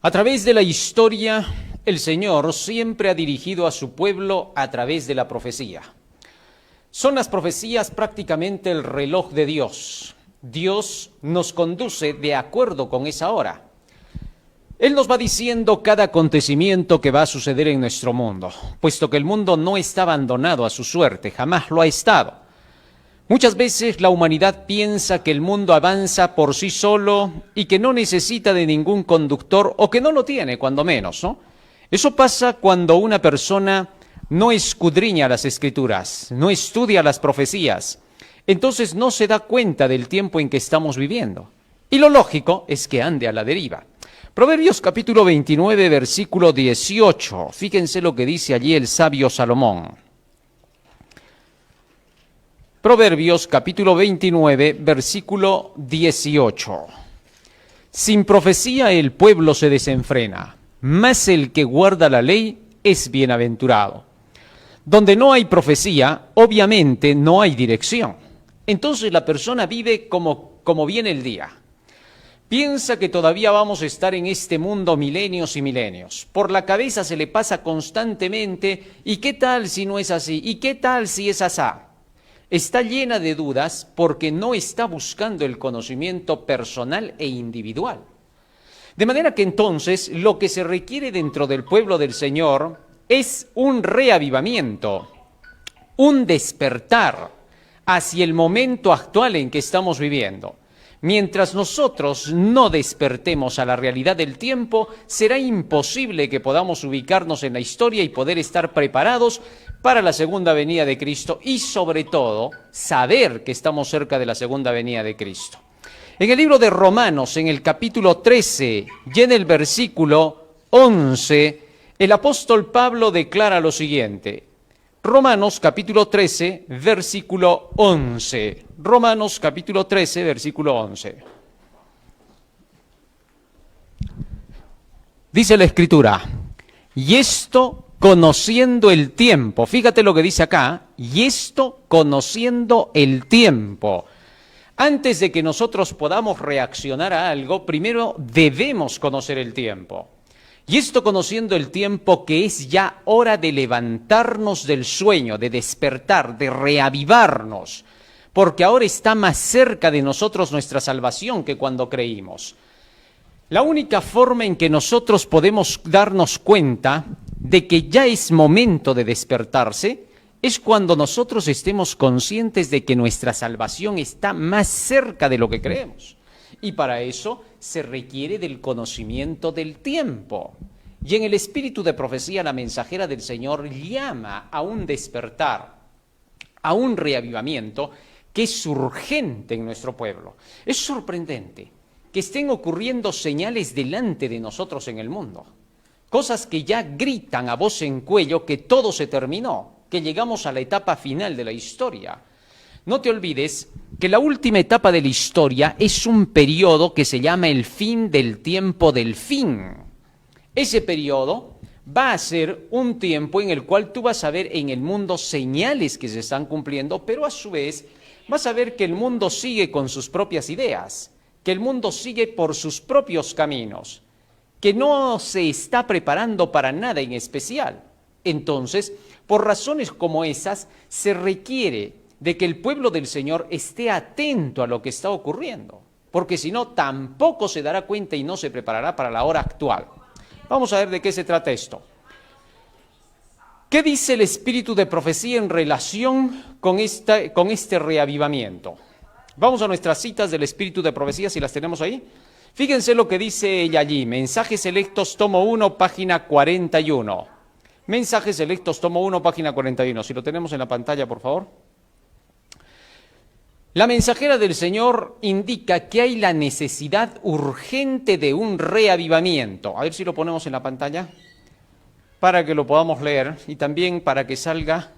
A través de la historia, el Señor siempre ha dirigido a su pueblo a través de la profecía. Son las profecías prácticamente el reloj de Dios. Dios nos conduce de acuerdo con esa hora. Él nos va diciendo cada acontecimiento que va a suceder en nuestro mundo, puesto que el mundo no está abandonado a su suerte, jamás lo ha estado. Muchas veces la humanidad piensa que el mundo avanza por sí solo y que no necesita de ningún conductor o que no lo tiene, cuando menos, ¿no? Eso pasa cuando una persona no escudriña las Escrituras, no estudia las profecías, entonces no se da cuenta del tiempo en que estamos viviendo. Y lo lógico es que ande a la deriva. Proverbios capítulo 29, versículo 18. Fíjense lo que dice allí el sabio Salomón. Proverbios capítulo 29, versículo 18. Sin profecía el pueblo se desenfrena, mas el que guarda la ley es bienaventurado. Donde no hay profecía, obviamente no hay dirección. Entonces la persona vive como viene el día. Piensa que todavía vamos a estar en este mundo milenios y milenios. Por la cabeza se le pasa constantemente, ¿y qué tal si no es así? ¿Y qué tal si es asá? Está llena de dudas porque no está buscando el conocimiento personal e individual. De manera que entonces lo que se requiere dentro del pueblo del Señor es un reavivamiento, un despertar hacia el momento actual en que estamos viviendo. Mientras nosotros no despertemos a la realidad del tiempo, será imposible que podamos ubicarnos en la historia y poder estar preparados para la segunda venida de Cristo y, sobre todo, saber que estamos cerca de la segunda venida de Cristo. En el libro de Romanos, en el capítulo 13 y en el versículo 11, el apóstol Pablo declara lo siguiente. Romanos capítulo 13, versículo 11. Romanos capítulo 13, versículo 11. Dice la Escritura, y esto conociendo el tiempo, fíjate lo que dice acá, y esto conociendo el tiempo. Antes de que nosotros podamos reaccionar a algo, primero debemos conocer el tiempo. Y esto conociendo el tiempo que es ya hora de levantarnos del sueño, de despertar, de reavivarnos, porque ahora está más cerca de nosotros nuestra salvación que cuando creímos. La única forma en que nosotros podemos darnos cuenta de que ya es momento de despertarse es cuando nosotros estemos conscientes de que nuestra salvación está más cerca de lo que creemos. Y para eso se requiere del conocimiento del tiempo. Y en el espíritu de profecía, la mensajera del Señor llama a un despertar, a un reavivamiento que es urgente en nuestro pueblo. Es sorprendente que estén ocurriendo señales delante de nosotros en el mundo. Cosas que ya gritan a voz en cuello que todo se terminó, que llegamos a la etapa final de la historia. No te olvides que la última etapa de la historia es un periodo que se llama el fin del tiempo del fin. Ese periodo va a ser un tiempo en el cual tú vas a ver en el mundo señales que se están cumpliendo, pero a su vez vas a ver que el mundo sigue con sus propias ideas, que el mundo sigue por sus propios caminos, que no se está preparando para nada en especial. Entonces, por razones como esas, se requiere de que el pueblo del Señor esté atento a lo que está ocurriendo, porque si no, tampoco se dará cuenta y no se preparará para la hora actual. Vamos a ver de qué se trata esto. ¿Qué dice el espíritu de profecía en relación con este reavivamiento? Vamos a nuestras citas del espíritu de profecía, si las tenemos ahí. Fíjense lo que dice ella allí, Mensajes Selectos, tomo 1, página 41. Mensajes Selectos, tomo 1, página 41. Si lo tenemos en la pantalla, por favor. La mensajera del Señor indica que hay la necesidad urgente de un reavivamiento. A ver si lo ponemos en la pantalla para que lo podamos leer y también para que salga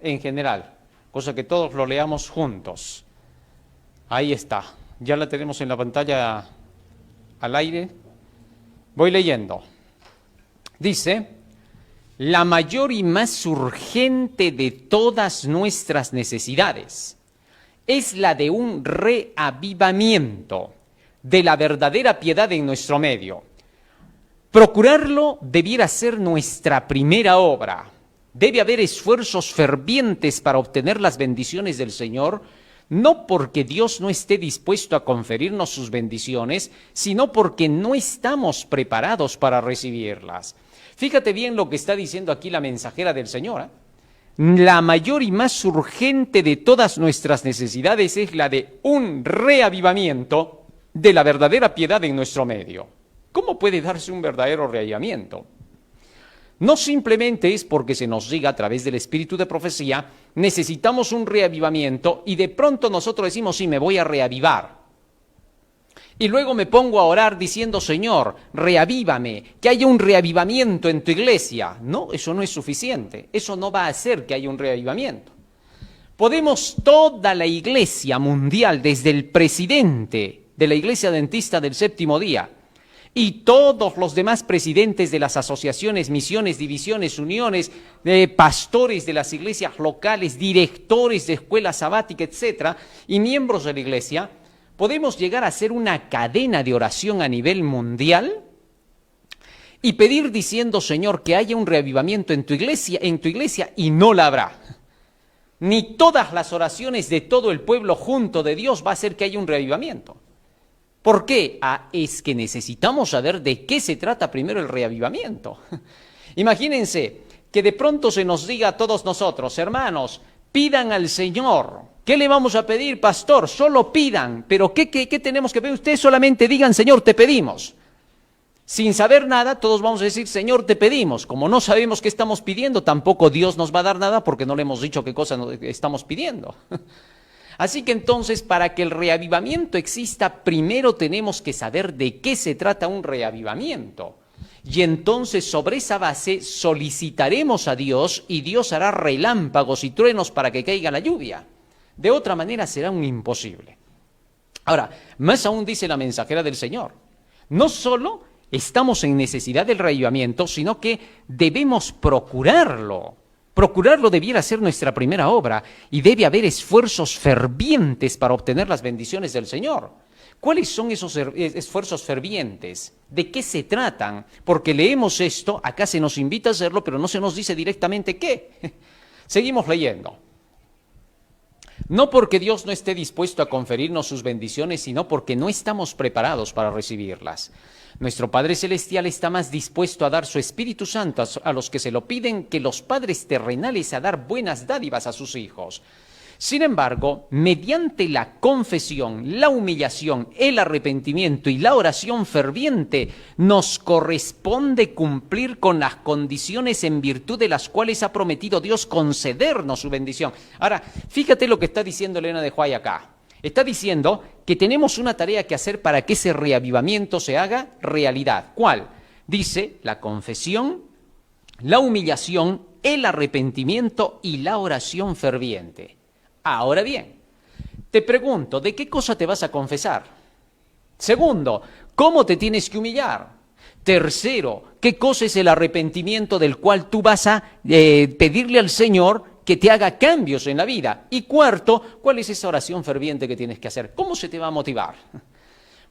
en general, cosa que todos lo leamos juntos. Ahí está, ya la tenemos en la pantalla al aire. Voy leyendo. Dice, la mayor y más urgente de todas nuestras necesidades es la de un reavivamiento de la verdadera piedad en nuestro medio. Procurarlo debiera ser nuestra primera obra. Debe haber esfuerzos fervientes para obtener las bendiciones del Señor, no porque Dios no esté dispuesto a conferirnos sus bendiciones, sino porque no estamos preparados para recibirlas. Fíjate bien lo que está diciendo aquí la mensajera del Señor, ¿eh? La mayor y más urgente de todas nuestras necesidades es la de un reavivamiento de la verdadera piedad en nuestro medio. ¿Cómo puede darse un verdadero reavivamiento? No simplemente es porque se nos diga a través del espíritu de profecía, necesitamos un reavivamiento y de pronto nosotros decimos, sí, me voy a reavivar. Y luego me pongo a orar diciendo, Señor, reavívame, que haya un reavivamiento en tu iglesia. No, eso no es suficiente. Eso no va a hacer que haya un reavivamiento. Podemos toda la iglesia mundial, desde el presidente de la Iglesia Adventista del Séptimo Día y todos los demás presidentes de las asociaciones, misiones, divisiones, uniones, de pastores de las iglesias locales, directores de escuela sabática, etcétera, y miembros de la iglesia, podemos llegar a hacer una cadena de oración a nivel mundial y pedir diciendo, Señor, que haya un reavivamiento en tu iglesia y no la habrá. Ni todas las oraciones de todo el pueblo junto de Dios va a hacer que haya un reavivamiento. ¿Por qué? Es que necesitamos saber de qué se trata primero el reavivamiento. Imagínense que de pronto se nos diga a todos nosotros, hermanos, pidan al Señor. ¿Qué le vamos a pedir, pastor? Solo pidan. ¿Pero qué tenemos que pedir? Ustedes solamente digan, Señor, te pedimos. Sin saber nada, todos vamos a decir, Señor, te pedimos. Como no sabemos qué estamos pidiendo, tampoco Dios nos va a dar nada porque no le hemos dicho qué cosa estamos pidiendo. Así que entonces, para que el reavivamiento exista, primero tenemos que saber de qué se trata un reavivamiento. Y entonces, sobre esa base, solicitaremos a Dios y Dios hará relámpagos y truenos para que caiga la lluvia. De otra manera será un imposible. Ahora, más aún dice la mensajera del Señor, no solo estamos en necesidad del reavivamiento, sino que debemos procurarlo. Procurarlo debiera ser nuestra primera obra y debe haber esfuerzos fervientes para obtener las bendiciones del Señor. ¿Cuáles son esos esfuerzos fervientes? ¿De qué se tratan? Porque leemos esto, acá se nos invita a hacerlo, pero no se nos dice directamente qué. Seguimos leyendo. No porque Dios no esté dispuesto a conferirnos sus bendiciones, sino porque no estamos preparados para recibirlas. Nuestro Padre Celestial está más dispuesto a dar su Espíritu Santo a los que se lo piden que los padres terrenales a dar buenas dádivas a sus hijos. Sin embargo, mediante la confesión, la humillación, el arrepentimiento y la oración ferviente, nos corresponde cumplir con las condiciones en virtud de las cuales ha prometido Dios concedernos su bendición. Ahora, fíjate lo que está diciendo Elena de White acá. Está diciendo que tenemos una tarea que hacer para que ese reavivamiento se haga realidad. ¿Cuál? Dice la confesión, la humillación, el arrepentimiento y la oración ferviente. Ahora bien, te pregunto, ¿de qué cosa te vas a confesar? Segundo, ¿cómo te tienes que humillar? Tercero, ¿qué cosa es el arrepentimiento del cual tú vas a pedirle al Señor que te haga cambios en la vida? Y cuarto, ¿cuál es esa oración ferviente que tienes que hacer? ¿Cómo se te va a motivar?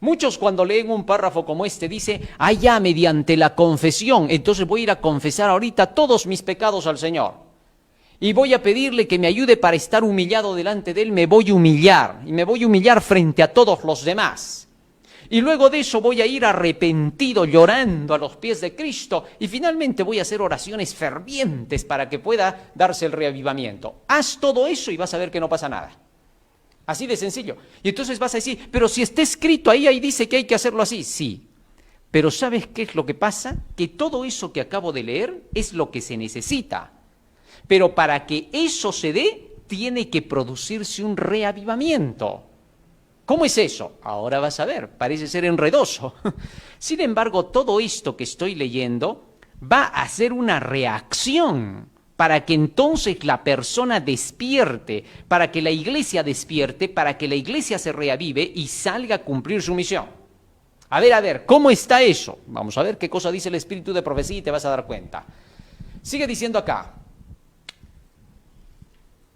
Muchos cuando leen un párrafo como este dice, ya mediante la confesión, entonces voy a ir a confesar ahorita todos mis pecados al Señor. Y voy a pedirle que me ayude para estar humillado delante de Él, me voy a humillar. Y me voy a humillar frente a todos los demás. Y luego de eso voy a ir arrepentido, llorando a los pies de Cristo. Y finalmente voy a hacer oraciones fervientes para que pueda darse el reavivamiento. Haz todo eso y vas a ver que no pasa nada. Así de sencillo. Y entonces vas a decir, pero si está escrito ahí dice que hay que hacerlo así. Sí. Pero ¿sabes qué es lo que pasa? Que todo eso que acabo de leer es lo que se necesita. Pero para que eso se dé, tiene que producirse un reavivamiento. ¿Cómo es eso? Ahora vas a ver, parece ser enredoso. Sin embargo, todo esto que estoy leyendo va a ser una reacción para que entonces la persona despierte, para que la iglesia despierte, para que la iglesia se reavive y salga a cumplir su misión. A ver, ¿cómo está eso? Vamos a ver qué cosa dice el Espíritu de Profecía y te vas a dar cuenta. Sigue diciendo acá.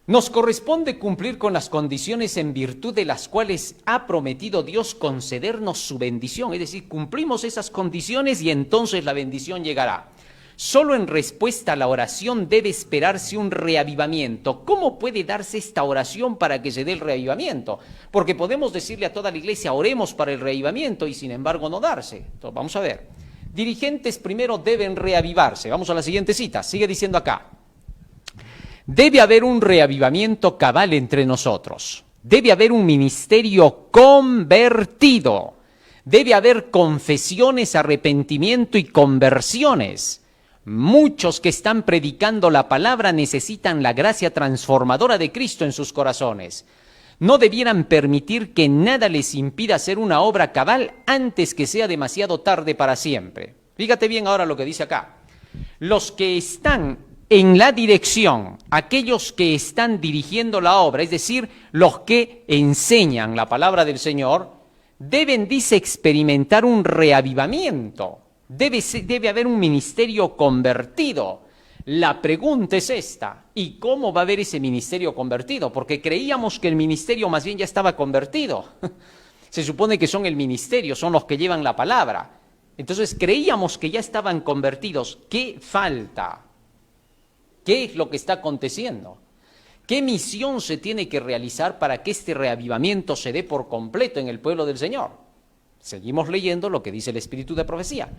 Nos corresponde cumplir con las condiciones en virtud de las cuales ha prometido Dios concedernos su bendición. Es decir, cumplimos esas condiciones y entonces la bendición llegará. Solo en respuesta a la oración debe esperarse un reavivamiento. ¿Cómo puede darse esta oración para que se dé el reavivamiento? Porque podemos decirle a toda la iglesia, oremos para el reavivamiento y sin embargo no darse. Entonces, vamos a ver. Dirigentes primero deben reavivarse. Vamos a la siguiente cita. Sigue diciendo acá. Debe haber un reavivamiento cabal entre nosotros. Debe haber un ministerio convertido. Debe haber confesiones, arrepentimiento y conversiones. Muchos que están predicando la palabra necesitan la gracia transformadora de Cristo en sus corazones. No debieran permitir que nada les impida hacer una obra cabal antes que sea demasiado tarde para siempre. Fíjate bien ahora lo que dice acá. Los que están en la dirección, aquellos que están dirigiendo la obra, es decir, los que enseñan la palabra del Señor, deben, dice, experimentar un reavivamiento. Debe haber un ministerio convertido. La pregunta es esta, ¿y cómo va a haber ese ministerio convertido? Porque creíamos que el ministerio más bien ya estaba convertido. Se supone que son el ministerio, son los que llevan la palabra. Entonces creíamos que ya estaban convertidos. ¿Qué falta? ¿Qué es lo que está aconteciendo? ¿Qué misión se tiene que realizar para que este reavivamiento se dé por completo en el pueblo del Señor? Seguimos leyendo lo que dice el Espíritu de profecía.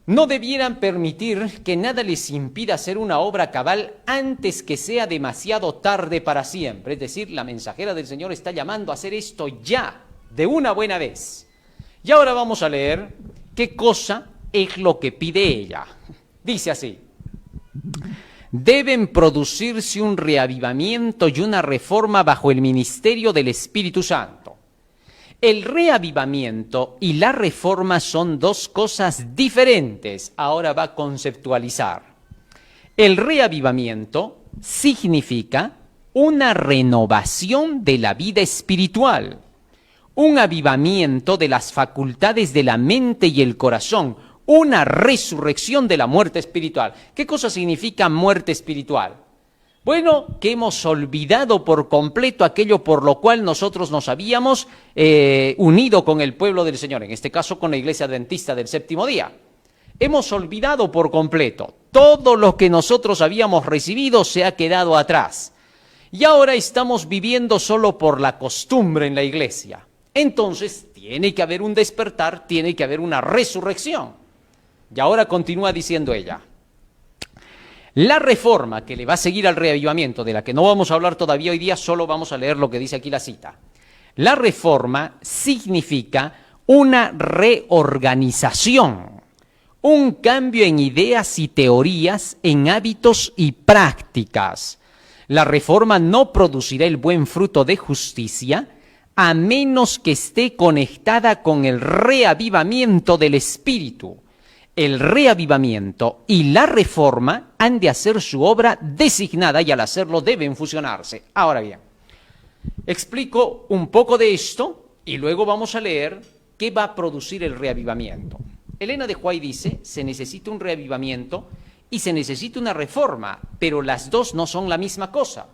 No debieran permitir que nada les impida hacer una obra cabal antes que sea demasiado tarde para siempre. Es decir, la mensajera del Señor está llamando a hacer esto ya, de una buena vez. Y ahora vamos a leer qué cosa es lo que pide ella. Dice así. Deben producirse un reavivamiento y una reforma bajo el ministerio del Espíritu Santo. El reavivamiento y la reforma son dos cosas diferentes. Ahora va a conceptualizar. El reavivamiento significa una renovación de la vida espiritual, un avivamiento de las facultades de la mente y el corazón, una resurrección de la muerte espiritual. ¿Qué cosa significa muerte espiritual? Bueno, que hemos olvidado por completo aquello por lo cual nosotros nos habíamos unido con el pueblo del Señor, en este caso con la Iglesia Adventista del Séptimo Día. Hemos olvidado por completo. Todo lo que nosotros habíamos recibido se ha quedado atrás. Y ahora estamos viviendo solo por la costumbre en la iglesia. Entonces, tiene que haber un despertar, tiene que haber una resurrección. Y ahora continúa diciendo ella. La reforma que le va a seguir al reavivamiento, de la que no vamos a hablar todavía hoy día, solo vamos a leer lo que dice aquí la cita. La reforma significa una reorganización, un cambio en ideas y teorías, en hábitos y prácticas. La reforma no producirá el buen fruto de justicia a menos que esté conectada con el reavivamiento del Espíritu. El reavivamiento y la reforma han de hacer su obra designada y al hacerlo deben fusionarse. Ahora bien, explico un poco de esto y luego vamos a leer qué va a producir el reavivamiento. Elena de White dice, se necesita un reavivamiento y se necesita una reforma, pero las dos no son la misma cosa.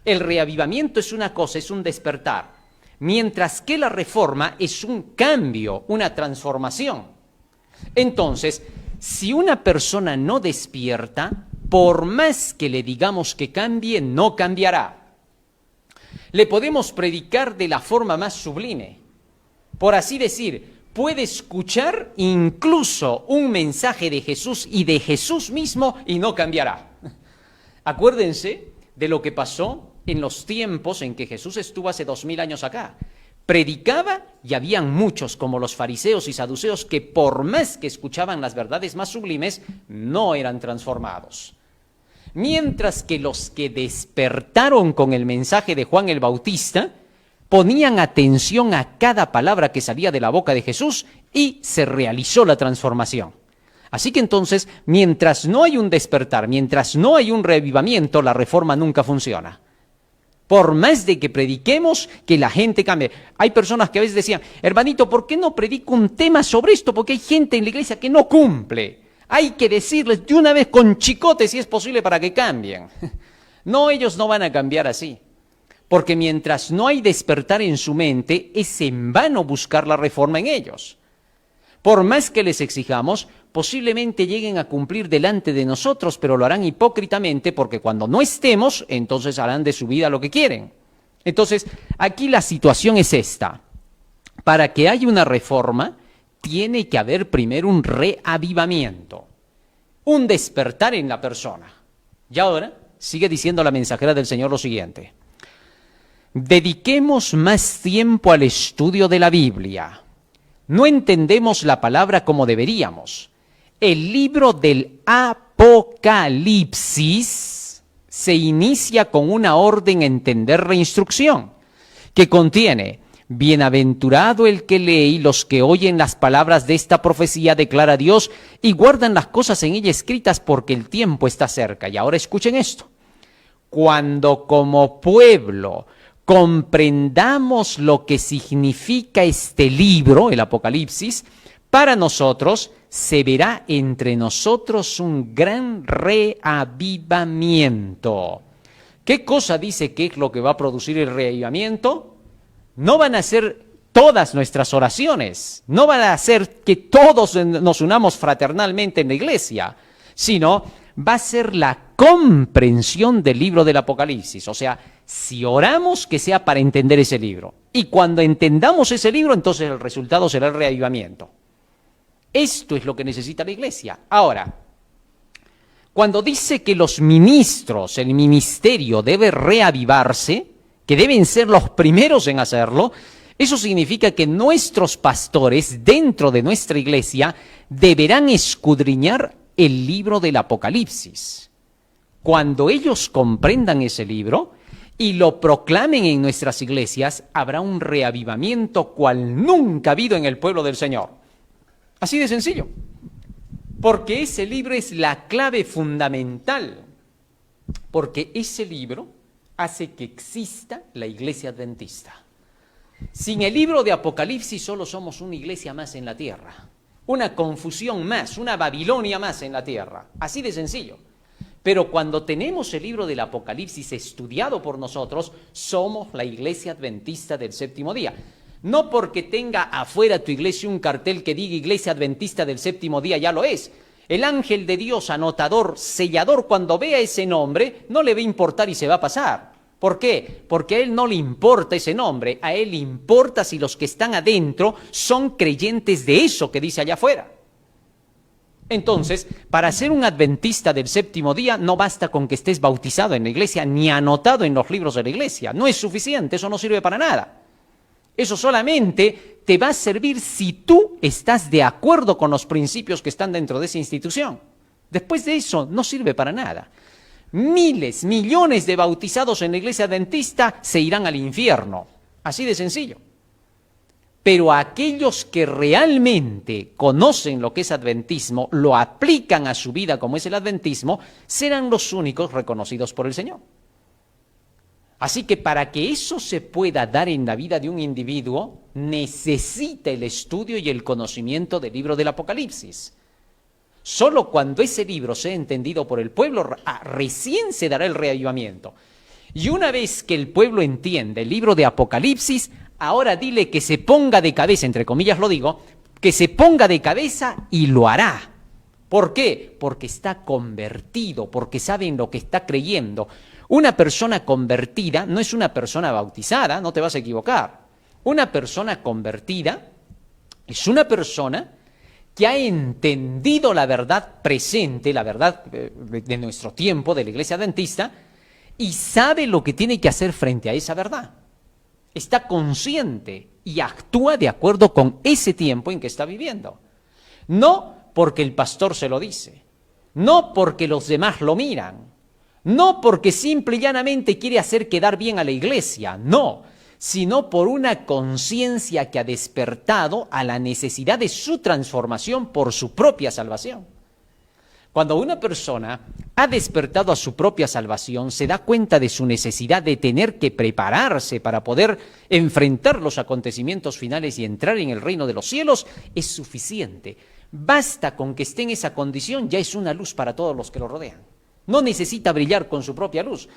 El reavivamiento es una cosa, es un despertar, mientras que la reforma es un cambio, una transformación. Entonces, si una persona no despierta, por más que le digamos que cambie, no cambiará. Le podemos predicar de la forma más sublime. Por así decir, puede escuchar incluso un mensaje de Jesús y de Jesús mismo y no cambiará. Acuérdense de lo que pasó en los tiempos en que Jesús estuvo hace 2000 años acá. Predicaba y habían muchos, como los fariseos y saduceos, que por más que escuchaban las verdades más sublimes, no eran transformados. Mientras que los que despertaron con el mensaje de Juan el Bautista, ponían atención a cada palabra que salía de la boca de Jesús y se realizó la transformación. Así que entonces, mientras no hay un despertar, mientras no hay un reavivamiento, la reforma nunca funciona. Por más de que prediquemos, que la gente cambie. Hay personas que a veces decían, hermanito, ¿por qué no predico un tema sobre esto? Porque hay gente en la iglesia que no cumple. Hay que decirles de una vez con chicote si es posible para que cambien. No, ellos no van a cambiar así. Porque mientras no hay despertar en su mente, es en vano buscar la reforma en ellos. Por más que les exijamos, posiblemente lleguen a cumplir delante de nosotros, pero lo harán hipócritamente porque cuando no estemos, entonces harán de su vida lo que quieren. Entonces, aquí la situación es esta. Para que haya una reforma, tiene que haber primero un reavivamiento, un despertar en la persona. Y ahora sigue diciendo la mensajera del Señor lo siguiente. Dediquemos más tiempo al estudio de la Biblia. No entendemos la palabra como deberíamos. El libro del Apocalipsis se inicia con una orden a entender la instrucción, que contiene: bienaventurado el que lee y los que oyen las palabras de esta profecía, declara Dios, y guardan las cosas en ella escritas porque el tiempo está cerca. Y ahora escuchen esto. Cuando como pueblo comprendamos lo que significa este libro, el Apocalipsis, para nosotros se verá entre nosotros un gran reavivamiento. ¿Qué cosa dice que es lo que va a producir el reavivamiento? No van a ser todas nuestras oraciones, no van a ser que todos nos unamos fraternalmente en la iglesia, sino va a ser la comprensión del libro del Apocalipsis. O sea, si oramos, que sea para entender ese libro. Y cuando entendamos ese libro, entonces el resultado será el reavivamiento. Esto es lo que necesita la iglesia. Ahora, cuando dice que los ministros, el ministerio debe reavivarse, que deben ser los primeros en hacerlo, eso significa que nuestros pastores dentro de nuestra iglesia deberán escudriñar el libro del Apocalipsis. Cuando ellos comprendan ese libro y lo proclamen en nuestras iglesias, habrá un reavivamiento cual nunca ha habido en el pueblo del Señor. Así de sencillo. Porque ese libro es la clave fundamental. Porque ese libro hace que exista la iglesia adventista. Sin el libro de Apocalipsis solo somos una iglesia más en la tierra. Una confusión más, una Babilonia más en la tierra. Así de sencillo. Pero cuando tenemos el libro del Apocalipsis estudiado por nosotros, somos la iglesia adventista del séptimo día. No porque tenga afuera tu iglesia un cartel que diga iglesia adventista del séptimo día, ya lo es. El ángel de Dios, anotador, sellador, cuando vea ese nombre, no le va a importar y se va a pasar. ¿Por qué? Porque a él no le importa ese nombre, a él le importa si los que están adentro son creyentes de eso que dice allá afuera. Entonces, para ser un adventista del séptimo día, no basta con que estés bautizado en la iglesia ni anotado en los libros de la iglesia. No es suficiente, eso no sirve para nada. Eso solamente te va a servir si tú estás de acuerdo con los principios que están dentro de esa institución. Después de eso, no sirve para nada. Miles, millones de bautizados en la iglesia adventista se irán al infierno. Así de sencillo. Pero aquellos que realmente conocen lo que es adventismo, lo aplican a su vida como es el adventismo, serán los únicos reconocidos por el Señor. Así que para que eso se pueda dar en la vida de un individuo, necesita el estudio y el conocimiento del libro del Apocalipsis. Solo cuando ese libro sea entendido por el pueblo, recién se dará el reavivamiento. Y una vez que el pueblo entiende el libro de Apocalipsis, ahora dile que se ponga de cabeza, entre comillas lo digo, que se ponga de cabeza y lo hará. ¿Por qué? Porque está convertido, porque sabe en lo que está creyendo. Una persona convertida no es una persona bautizada, no te vas a equivocar. Una persona convertida es una persona que ha entendido la verdad presente, la verdad de nuestro tiempo, de la iglesia adventista, y sabe lo que tiene que hacer frente a esa verdad. Está consciente y actúa de acuerdo con ese tiempo en que está viviendo. No porque el pastor se lo dice, no porque los demás lo miran, no porque simple y llanamente quiere hacer quedar bien a la iglesia, no, sino por una conciencia que ha despertado a la necesidad de su transformación por su propia salvación. Cuando una persona ha despertado a su propia salvación, se da cuenta de su necesidad de tener que prepararse para poder enfrentar los acontecimientos finales y entrar en el reino de los cielos, es suficiente. Basta con que esté en esa condición, ya es una luz para todos los que lo rodean. No necesita brillar con su propia luz.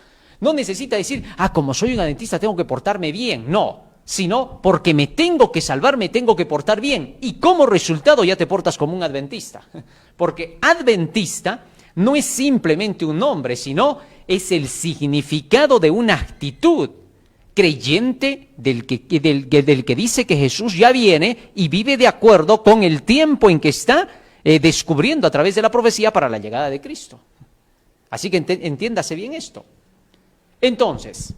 No necesita decir, como soy un adventista tengo que portarme bien. No, sino porque me tengo que salvar, me tengo que portar bien. Y como resultado ya te portas como un adventista. Porque adventista no es simplemente un nombre, sino es el significado de una actitud creyente del que dice que Jesús ya viene y vive de acuerdo con el tiempo en que está descubriendo a través de la profecía para la llegada de Cristo. Así que entiéndase bien esto. Entonces,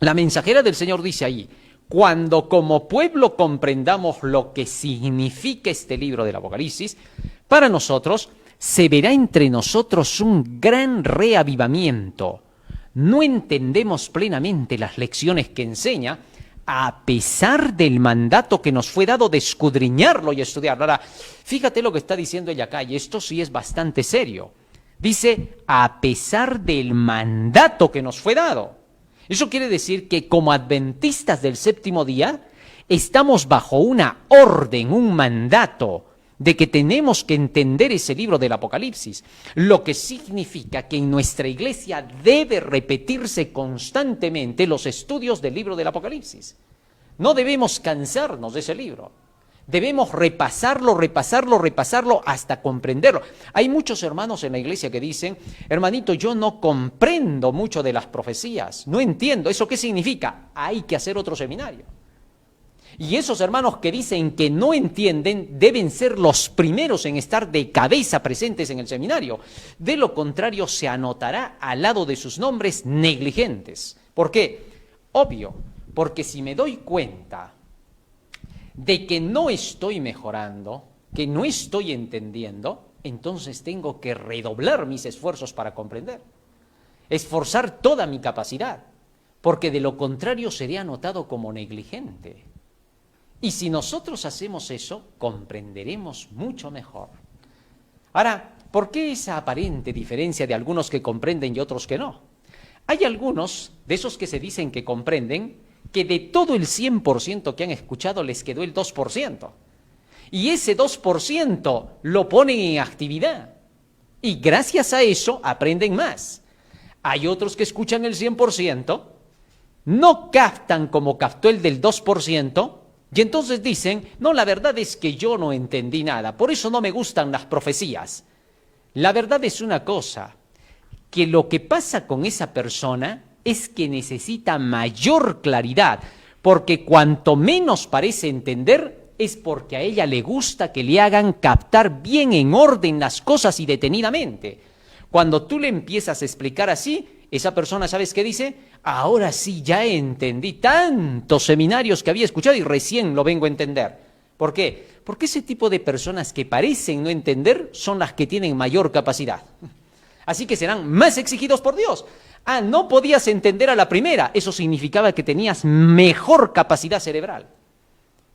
la mensajera del Señor dice ahí, cuando como pueblo comprendamos lo que significa este libro del Apocalipsis, para nosotros se verá entre nosotros un gran reavivamiento. No entendemos plenamente las lecciones que enseña, a pesar del mandato que nos fue dado de escudriñarlo y estudiarlo. Ahora, fíjate lo que está diciendo ella acá, y esto sí es bastante serio. Dice, a pesar del mandato que nos fue dado. Eso quiere decir que como adventistas del séptimo día, estamos bajo una orden, un mandato, de que tenemos que entender ese libro del Apocalipsis, lo que significa que en nuestra iglesia debe repetirse constantemente los estudios del libro del Apocalipsis. No debemos cansarnos de ese libro. Debemos repasarlo hasta comprenderlo. Hay muchos hermanos en la iglesia que dicen, hermanito, yo no comprendo mucho de las profecías, no entiendo. ¿Eso qué significa? Hay que hacer otro seminario. Y esos hermanos que dicen que no entienden deben ser los primeros en estar de cabeza presentes en el seminario. De lo contrario, se anotará al lado de sus nombres negligentes. ¿Por qué? Obvio, porque si me doy cuenta de que no estoy mejorando, que no estoy entendiendo, entonces tengo que redoblar mis esfuerzos para comprender. Esforzar toda mi capacidad, porque de lo contrario seré anotado como negligente. Y si nosotros hacemos eso, comprenderemos mucho mejor. Ahora, ¿por qué esa aparente diferencia de algunos que comprenden y otros que no? Hay algunos de esos que se dicen que comprenden, que de todo el 100% que han escuchado les quedó el 2%. Y ese 2% lo ponen en actividad. Y gracias a eso aprenden más. Hay otros que escuchan el 100%, no captan como captó el del 2%, y entonces dicen, no, la verdad es que yo no entendí nada, por eso no me gustan las profecías. La verdad es una cosa, que lo que pasa con esa persona es que necesita mayor claridad, porque cuanto menos parece entender, es porque a ella le gusta que le hagan captar bien en orden las cosas y detenidamente. Cuando tú le empiezas a explicar así, esa persona, ¿sabes qué dice? Ahora sí, ya entendí tantos seminarios que había escuchado y recién lo vengo a entender. ¿Por qué? Porque ese tipo de personas que parecen no entender son las que tienen mayor capacidad. Así que serán más exigidos por Dios. No podías entender a la primera, eso significaba que tenías mejor capacidad cerebral.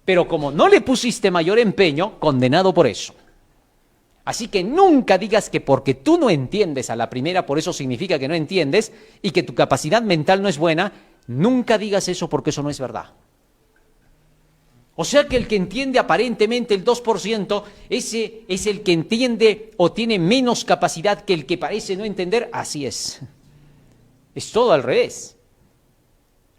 Pero como no le pusiste mayor empeño, condenado por eso. Así que nunca digas que porque tú no entiendes a la primera, por eso significa que no entiendes y que tu capacidad mental no es buena. Nunca digas eso porque eso no es verdad. O sea que el que entiende aparentemente el 2%, ese es el que entiende o tiene menos capacidad que el que parece no entender. Así es. Es todo al revés.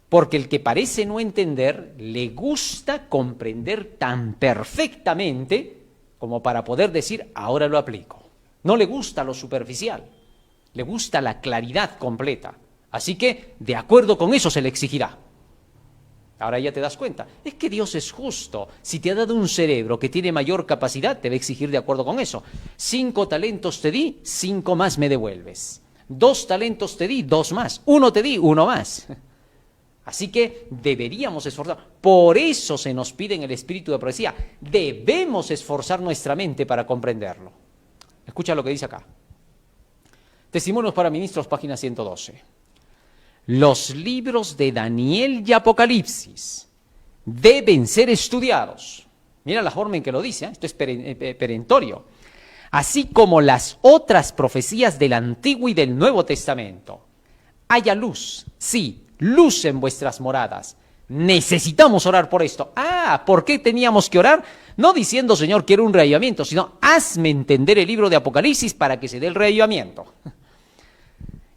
Porque el que parece no entender le gusta comprender tan perfectamente como para poder decir, ahora lo aplico. No le gusta lo superficial, le gusta la claridad completa. Así que, de acuerdo con eso, se le exigirá. Ahora ya te das cuenta, es que Dios es justo. Si te ha dado un cerebro que tiene mayor capacidad, te va a exigir de acuerdo con eso. 5 talentos te di, 5 más me devuelves. 2 talentos te di, 2 más. 1 te di, 1 más. Así que deberíamos esforzar. Por eso se nos pide en el espíritu de profecía. Debemos esforzar nuestra mente para comprenderlo. Escucha lo que dice acá. Testimonios para ministros, página 112. Los libros de Daniel y Apocalipsis deben ser estudiados. Mira la forma en que lo dice, esto es perentorio. Así como las otras profecías del Antiguo y del Nuevo Testamento. Haya luz, sí, luz en vuestras moradas. Necesitamos orar por esto. ¿Por qué teníamos que orar? No diciendo, Señor, quiero un reavivamiento, sino hazme entender el libro de Apocalipsis para que se dé el reavivamiento.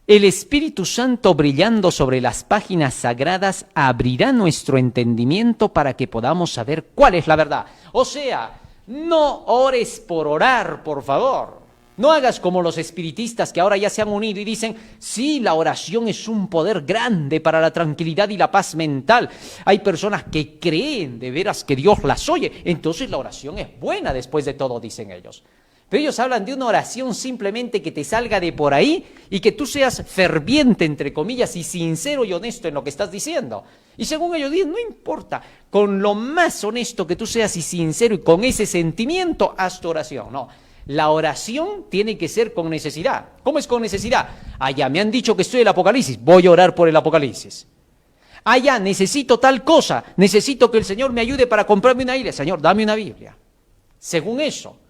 El Espíritu Santo brillando sobre las páginas sagradas abrirá nuestro entendimiento para que podamos saber cuál es la verdad. O sea, no ores por orar, por favor. No hagas como los espiritistas que ahora ya se han unido y dicen, sí, la oración es un poder grande para la tranquilidad y la paz mental. Hay personas que creen de veras que Dios las oye, entonces la oración es buena después de todo, dicen ellos. Pero ellos hablan de una oración simplemente que te salga de por ahí y que tú seas ferviente, entre comillas, y sincero y honesto en lo que estás diciendo. Y según ellos dicen, no importa, con lo más honesto que tú seas y sincero y con ese sentimiento, haz tu oración. No, la oración tiene que ser con necesidad. ¿Cómo es con necesidad? Ya me han dicho que estoy en el Apocalipsis, voy a orar por el Apocalipsis. Ya necesito tal cosa, necesito que el Señor me ayude para comprarme una Biblia. Señor, dame una Biblia. Según eso.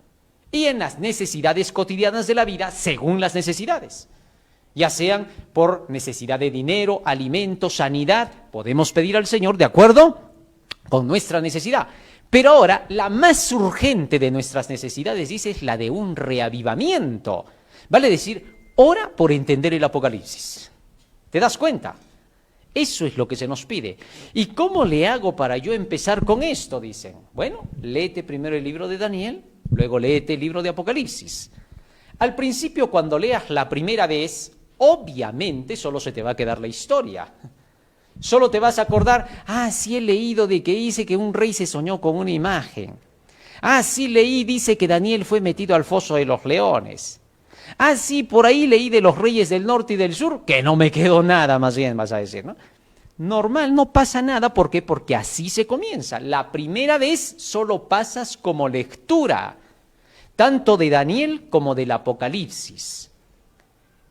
Y en las necesidades cotidianas de la vida, según las necesidades. Ya sean por necesidad de dinero, alimento, sanidad, podemos pedir al Señor de acuerdo con nuestra necesidad. Pero ahora, la más urgente de nuestras necesidades, dice, es la de un reavivamiento. Vale decir, ora por entender el Apocalipsis. ¿Te das cuenta? Eso es lo que se nos pide. ¿Y cómo le hago para yo empezar con esto? Dicen, bueno, léete primero el libro de Daniel, luego léete el libro de Apocalipsis. Al principio, cuando leas la primera vez, obviamente solo se te va a quedar la historia. Solo te vas a acordar, sí he leído de que dice que un rey se soñó con una imagen. Sí leí, dice que Daniel fue metido al foso de los leones. Sí, por ahí leí de los reyes del norte y del sur, que no me quedó nada, más bien vas a decir, ¿no? Normal, no pasa nada, ¿por qué? Porque así se comienza. La primera vez solo pasas como lectura, tanto de Daniel como del Apocalipsis.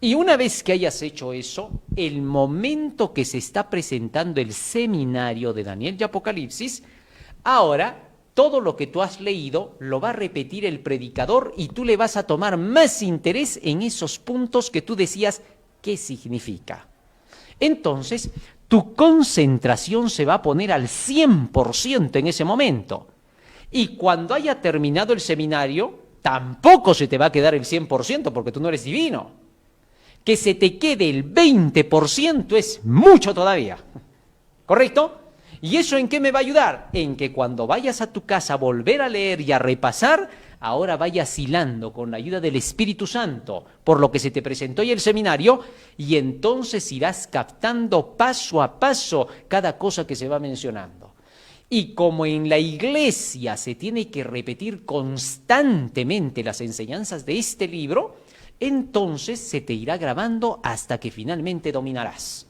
Y una vez que hayas hecho eso, el momento que se está presentando el seminario de Daniel y Apocalipsis, ahora todo lo que tú has leído lo va a repetir el predicador y tú le vas a tomar más interés en esos puntos que tú decías, ¿qué significa? Entonces, tu concentración se va a poner al 100% en ese momento. Y cuando haya terminado el seminario, tampoco se te va a quedar el 100% porque tú no eres divino. Que se te quede el 20% es mucho todavía. ¿Correcto? ¿Y eso en qué me va a ayudar? En que cuando vayas a tu casa a volver a leer y a repasar, ahora vayas hilando con la ayuda del Espíritu Santo por lo que se te presentó en el seminario y entonces irás captando paso a paso cada cosa que se va mencionando. Y como en la iglesia se tiene que repetir constantemente las enseñanzas de este libro, entonces se te irá grabando hasta que finalmente dominarás.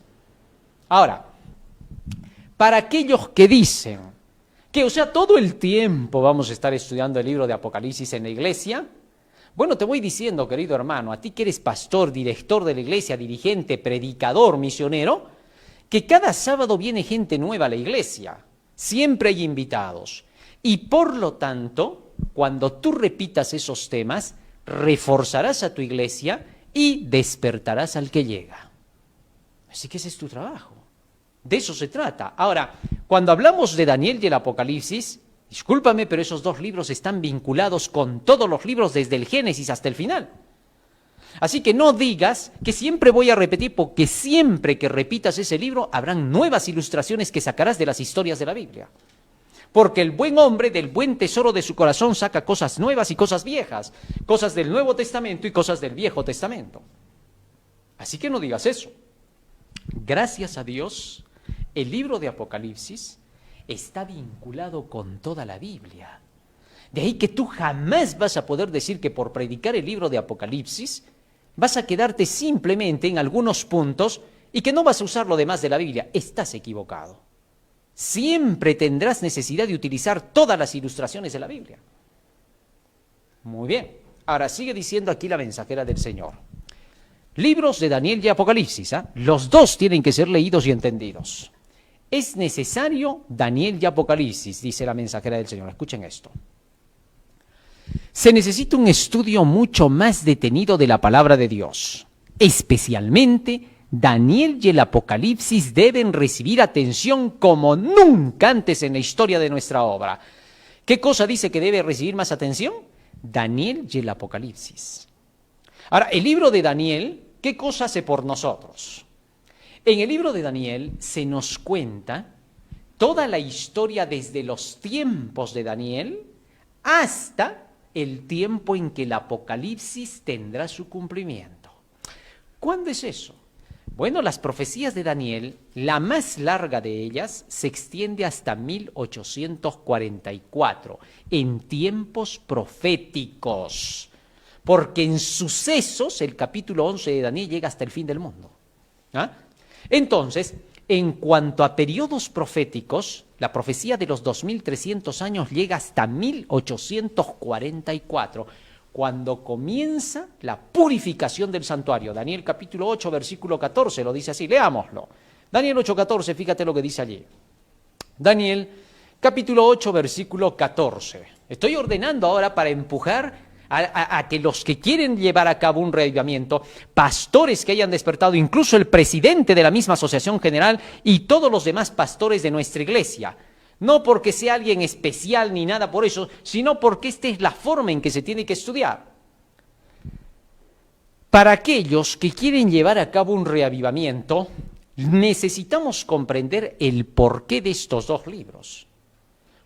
Ahora, para aquellos que dicen que, o sea, todo el tiempo vamos a estar estudiando el libro de Apocalipsis en la iglesia, bueno, te voy diciendo, querido hermano, a ti que eres pastor, director de la iglesia, dirigente, predicador, misionero, que cada sábado viene gente nueva a la iglesia, siempre hay invitados, y por lo tanto, cuando tú repitas esos temas, reforzarás a tu iglesia y despertarás al que llega. Así que ese es tu trabajo. De eso se trata. Ahora, cuando hablamos de Daniel y el Apocalipsis, discúlpame, pero esos dos libros están vinculados con todos los libros desde el Génesis hasta el final. Así que no digas que siempre voy a repetir, porque siempre que repitas ese libro habrán nuevas ilustraciones que sacarás de las historias de la Biblia. Porque el buen hombre del buen tesoro de su corazón saca cosas nuevas y cosas viejas, cosas del Nuevo Testamento y cosas del Viejo Testamento. Así que no digas eso. Gracias a Dios, el libro de Apocalipsis está vinculado con toda la Biblia. De ahí que tú jamás vas a poder decir que por predicar el libro de Apocalipsis vas a quedarte simplemente en algunos puntos y que no vas a usar lo demás de la Biblia. Estás equivocado. Siempre tendrás necesidad de utilizar todas las ilustraciones de la Biblia. Muy bien. Ahora sigue diciendo aquí la mensajera del Señor. Libros de Daniel y Apocalipsis, los dos tienen que ser leídos y entendidos. Es necesario Daniel y Apocalipsis, dice la mensajera del Señor. Escuchen esto. Se necesita un estudio mucho más detenido de la palabra de Dios. Especialmente, Daniel y el Apocalipsis deben recibir atención como nunca antes en la historia de nuestra obra. ¿Qué cosa dice que debe recibir más atención? Daniel y el Apocalipsis. Ahora, el libro de Daniel ¿qué cosa hace por nosotros? En el libro de Daniel se nos cuenta toda la historia desde los tiempos de Daniel hasta el tiempo en que el Apocalipsis tendrá su cumplimiento. ¿Cuándo es eso? Bueno, las profecías de Daniel, la más larga de ellas, se extiende hasta 1844, en tiempos proféticos, porque en sucesos el capítulo 11 de Daniel llega hasta el fin del mundo. ¿Ah? Entonces, en cuanto a periodos proféticos, la profecía de los 2300 años llega hasta 1844, cuando comienza la purificación del santuario. Daniel capítulo 8, versículo 14, lo dice así, leámoslo. Daniel 8, 14, fíjate lo que dice allí. Daniel capítulo 8, versículo 14. Estoy ordenando ahora para empujar a que los que quieren llevar a cabo un reavivamiento, pastores que hayan despertado, incluso el presidente de la misma asociación general y todos los demás pastores de nuestra iglesia, no porque sea alguien especial ni nada por eso, sino porque esta es la forma en que se tiene que estudiar. Para aquellos que quieren llevar a cabo un reavivamiento, necesitamos comprender el porqué de estos dos libros,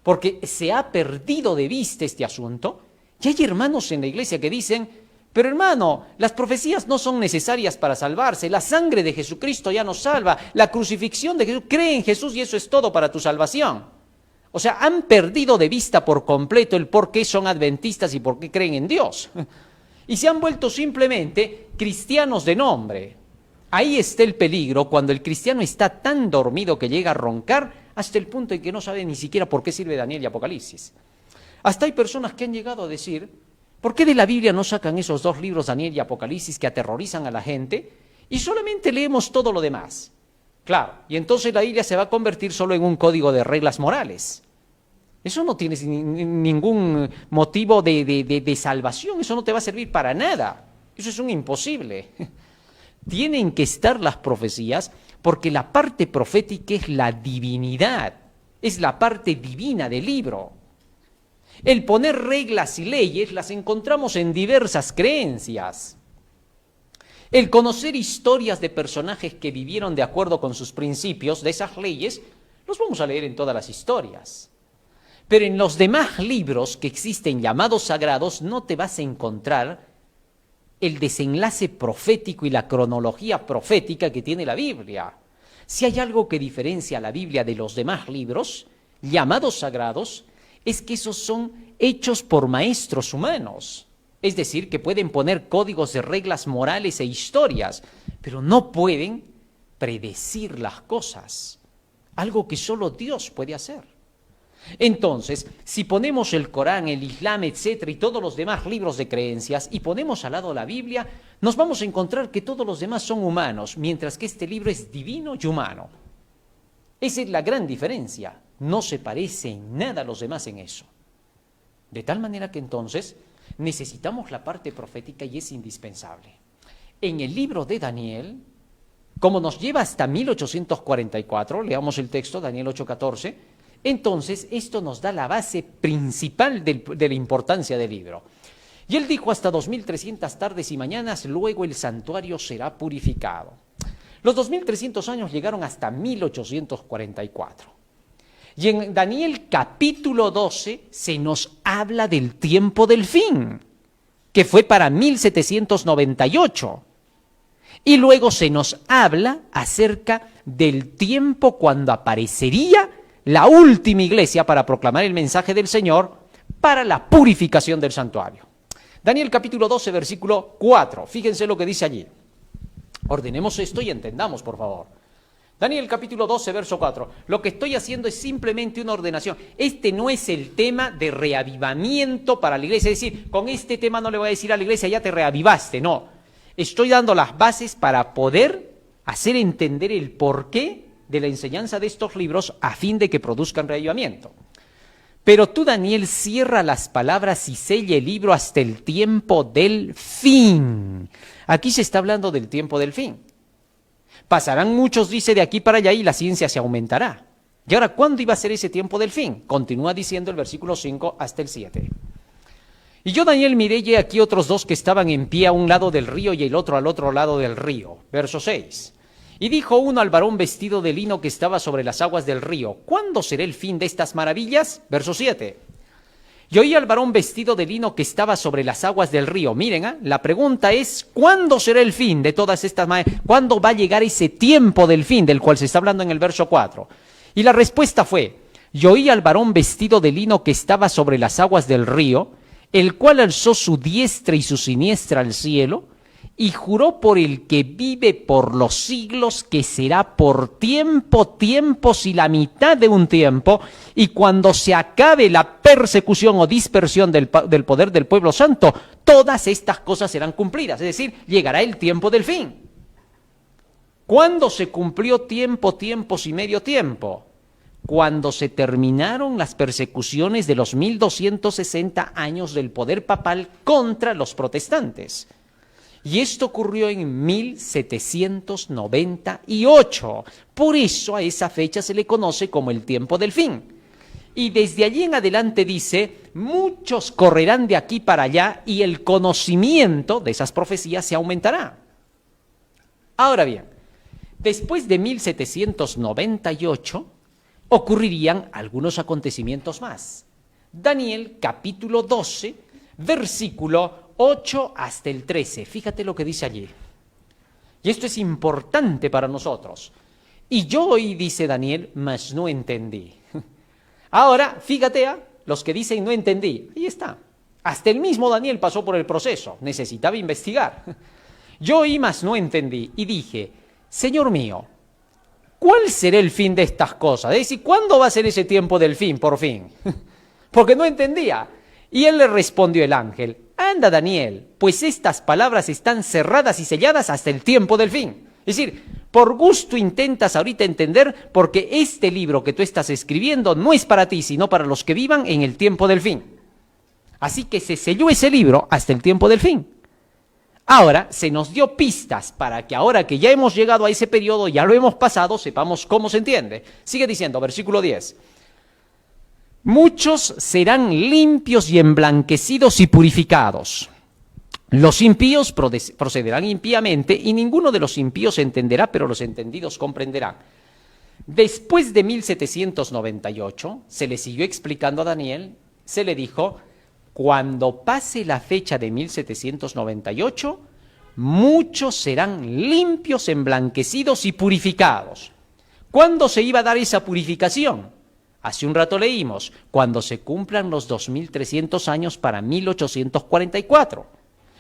porque se ha perdido de vista este asunto. Y hay hermanos en la iglesia que dicen, pero hermano, las profecías no son necesarias para salvarse, la sangre de Jesucristo ya nos salva, la crucifixión de Jesús, cree en Jesús y eso es todo para tu salvación. O sea, han perdido de vista por completo el por qué son adventistas y por qué creen en Dios. Y se han vuelto simplemente cristianos de nombre. Ahí está el peligro cuando el cristiano está tan dormido que llega a roncar hasta el punto en que no sabe ni siquiera por qué sirve Daniel y Apocalipsis. Hasta hay personas que han llegado a decir, ¿por qué de la Biblia no sacan esos dos libros, Daniel y Apocalipsis, que aterrorizan a la gente, y solamente leemos todo lo demás? Claro, y entonces la Biblia se va a convertir solo en un código de reglas morales. Eso no tiene ningún motivo de salvación, eso no te va a servir para nada. Eso es un imposible. Tienen que estar las profecías porque la parte profética es la divinidad, es la parte divina del libro. El poner reglas y leyes las encontramos en diversas creencias. El conocer historias de personajes que vivieron de acuerdo con sus principios, de esas leyes, los vamos a leer en todas las historias. Pero en los demás libros que existen llamados sagrados no te vas a encontrar el desenlace profético y la cronología profética que tiene la Biblia. Si hay algo que diferencia a la Biblia de los demás libros llamados sagrados, es que esos son hechos por maestros humanos. Es decir, que pueden poner códigos de reglas morales e historias, pero no pueden predecir las cosas, algo que solo Dios puede hacer. Entonces, si ponemos el Corán, el Islam, etcétera, y todos los demás libros de creencias, y ponemos al lado la Biblia, nos vamos a encontrar que todos los demás son humanos, mientras que este libro es divino y humano. Esa es la gran diferencia. No se parece en nada a los demás en eso. De tal manera que entonces necesitamos la parte profética y es indispensable. En el libro de Daniel, como nos lleva hasta 1844, leamos el texto, Daniel 8:14, entonces esto nos da la base principal de la importancia del libro. Y él dijo, hasta 2300 tardes y mañanas, luego el santuario será purificado. Los 2300 años llegaron hasta 1844. Y en Daniel capítulo 12 se nos habla del tiempo del fin, que fue para 1798. Y luego se nos habla acerca del tiempo cuando aparecería la última iglesia para proclamar el mensaje del Señor para la purificación del santuario. Daniel capítulo 12, versículo 4. Fíjense lo que dice allí. Ordenemos esto y entendamos, por favor. Daniel capítulo 12, verso 4. Lo que estoy haciendo es simplemente una ordenación. Este no es el tema de reavivamiento para la iglesia. Es decir, con este tema no le voy a decir a la iglesia, ya te reavivaste. No. Estoy dando las bases para poder hacer entender el porqué de la enseñanza de estos libros a fin de que produzcan reavivamiento. Pero tú, Daniel, cierra las palabras y sella el libro hasta el tiempo del fin. Aquí se está hablando del tiempo del fin. Pasarán muchos, dice, de aquí para allá y la ciencia se aumentará. Y ahora, ¿cuándo iba a ser ese tiempo del fin? Continúa diciendo el versículo 5 hasta el 7. Y yo, Daniel, miré y aquí otros dos que estaban en pie a un lado del río y el otro al otro lado del río. Verso 6. Y dijo uno al varón vestido de lino que estaba sobre las aguas del río, ¿cuándo será el fin de estas maravillas? Verso 7. Y oí al varón vestido de lino que estaba sobre las aguas del río. Miren, la pregunta es, ¿cuándo será el fin de todas estas maravillas? ¿Cuándo va a llegar ese tiempo del fin del cual se está hablando en el verso 4? Y la respuesta fue, y oí al varón vestido de lino que estaba sobre las aguas del río, el cual alzó su diestra y su siniestra al cielo, y juró por el que vive por los siglos que será por tiempos y la mitad de un tiempo, y cuando se acabe la persecución o dispersión del poder del pueblo santo, todas estas cosas serán cumplidas, es decir, llegará el tiempo del fin. ¿Cuándo se cumplió tiempos y medio tiempo? Cuando se terminaron las persecuciones de los 1260 años del poder papal contra los protestantes. Y esto ocurrió en 1798. Por eso a esa fecha se le conoce como el tiempo del fin. Y desde allí en adelante dice, muchos correrán de aquí para allá y el conocimiento de esas profecías se aumentará. Ahora bien, después de 1798 ocurrirían algunos acontecimientos más. Daniel capítulo 12, versículo 8 hasta el 13. Fíjate lo que dice allí. Y esto es importante para nosotros. Y yo oí, dice Daniel, mas no entendí. Ahora, fíjate los que dicen no entendí. Ahí está. Hasta el mismo Daniel pasó por el proceso. Necesitaba investigar. Yo oí, mas no entendí. Y dije, Señor mío, ¿cuál será el fin de estas cosas? Es decir, ¿cuándo va a ser ese tiempo del fin, por fin? Porque no entendía. Y él le respondió el ángel, anda Daniel, pues estas palabras están cerradas y selladas hasta el tiempo del fin. Es decir, por gusto intentas ahorita entender porque este libro que tú estás escribiendo no es para ti, sino para los que vivan en el tiempo del fin. Así que se selló ese libro hasta el tiempo del fin. Ahora se nos dio pistas para que ahora que ya hemos llegado a ese periodo, ya lo hemos pasado, sepamos cómo se entiende. Sigue diciendo, versículo 10. Muchos serán limpios y emblanquecidos y purificados. Los impíos procederán impíamente y ninguno de los impíos entenderá, pero los entendidos comprenderán. Después de 1798, se le siguió explicando a Daniel, se le dijo, cuando pase la fecha de 1798, muchos serán limpios, emblanquecidos y purificados. ¿Cuándo se iba a dar esa purificación? Hace un rato leímos, cuando se cumplan los 2300 años para 1844.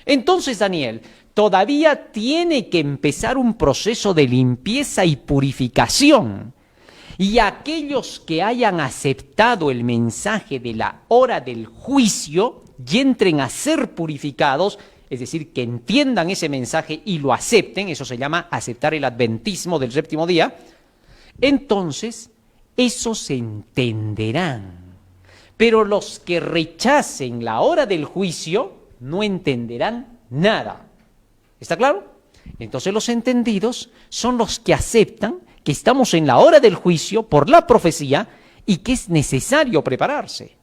Entonces, Daniel, todavía tiene que empezar un proceso de limpieza y purificación. Y aquellos que hayan aceptado el mensaje de la hora del juicio y entren a ser purificados, es decir, que entiendan ese mensaje y lo acepten, eso se llama aceptar el adventismo del séptimo día, entonces esos entenderán. Pero los que rechacen la hora del juicio no entenderán nada. ¿Está claro? Entonces los entendidos son los que aceptan que estamos en la hora del juicio por la profecía y que es necesario prepararse.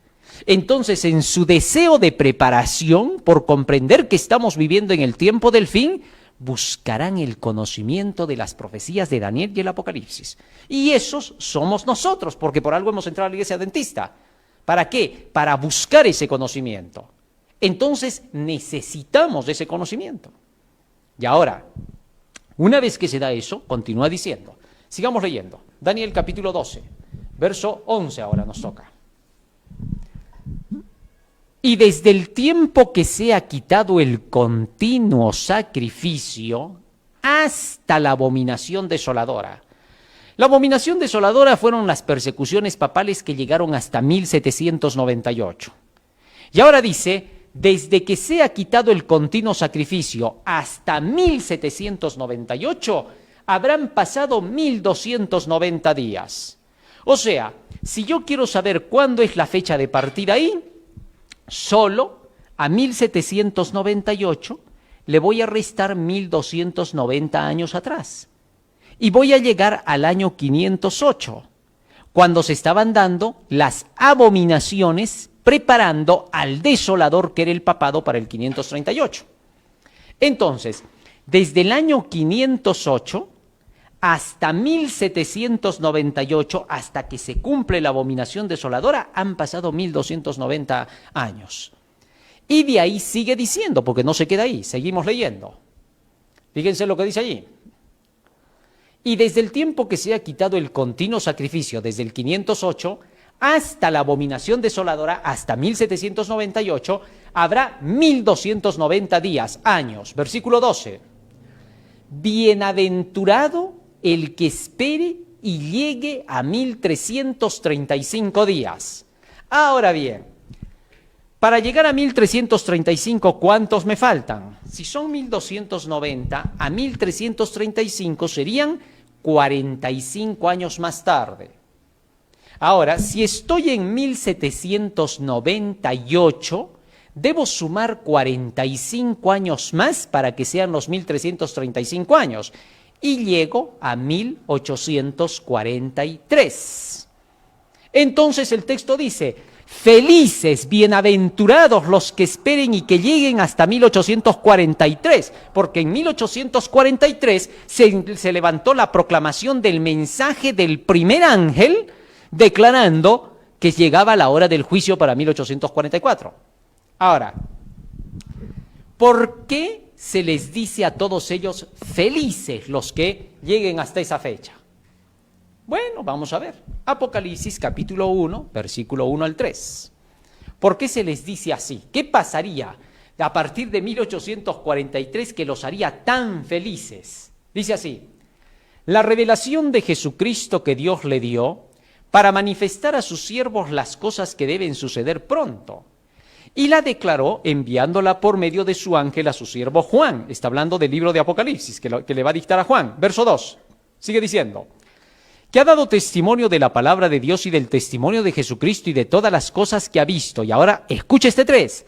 Entonces, en su deseo de preparación, por comprender que estamos viviendo en el tiempo del fin, buscarán el conocimiento de las profecías de Daniel y el Apocalipsis. Y esos somos nosotros, porque por algo hemos entrado a la iglesia adventista. ¿Para qué? Para buscar ese conocimiento. Entonces, necesitamos de ese conocimiento. Y ahora, una vez que se da eso, continúa diciendo. Sigamos leyendo. Daniel capítulo 12, verso 11 ahora nos toca. Y desde el tiempo que se ha quitado el continuo sacrificio hasta la abominación desoladora. La abominación desoladora fueron las persecuciones papales que llegaron hasta 1798. Y ahora dice, desde que se ha quitado el continuo sacrificio hasta 1798, habrán pasado 1290 días. O sea, si yo quiero saber cuándo es la fecha de partida ahí, solo a 1798 le voy a restar 1290 años atrás. Y voy a llegar al año 508, cuando se estaban dando las abominaciones preparando al desolador que era el papado para el 538. Entonces, desde el año 508 hasta 1798, hasta que se cumple la abominación desoladora, han pasado 1290 años. Y de ahí sigue diciendo, porque no se queda ahí, seguimos leyendo. Fíjense lo que dice allí. Y desde el tiempo que se ha quitado el continuo sacrificio, desde el 508 hasta la abominación desoladora, hasta 1798, habrá 1290 días, años. Versículo 12. Bienaventurado el que espere y llegue a 1335 días. Ahora bien, para llegar a 1335, ¿cuántos me faltan? Si son 1290, a 1335 serían 45 años más tarde. Ahora, si estoy en 1798, debo sumar 45 años más para que sean los 1335 años. Y llego a 1843. Entonces el texto dice: felices, bienaventurados los que esperen y que lleguen hasta 1843, porque en 1843 se levantó la proclamación del mensaje del primer ángel declarando que llegaba la hora del juicio para 1844. Ahora, ¿por qué se les dice a todos ellos felices los que lleguen hasta esa fecha? Bueno, vamos a ver. Apocalipsis capítulo 1, versículo 1 al 3. ¿Por qué se les dice así? ¿Qué pasaría a partir de 1843 que los haría tan felices? Dice así: la revelación de Jesucristo que Dios le dio para manifestar a sus siervos las cosas que deben suceder pronto. Y la declaró enviándola por medio de su ángel a su siervo Juan. Está hablando del libro de Apocalipsis que le va a dictar a Juan. Verso 2. Sigue diciendo: que ha dado testimonio de la palabra de Dios y del testimonio de Jesucristo y de todas las cosas que ha visto. Y ahora escucha este 3.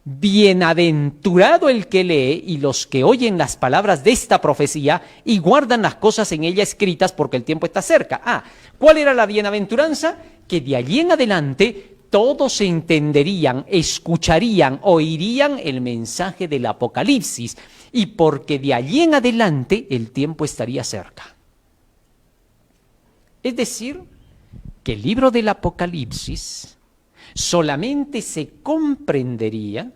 Bienaventurado el que lee y los que oyen las palabras de esta profecía y guardan las cosas en ella escritas, porque el tiempo está cerca. ¿Cuál era la bienaventuranza? Que de allí en adelante todos entenderían, escucharían, oirían el mensaje del Apocalipsis, y porque de allí en adelante el tiempo estaría cerca. Es decir, que el libro del Apocalipsis solamente se comprendería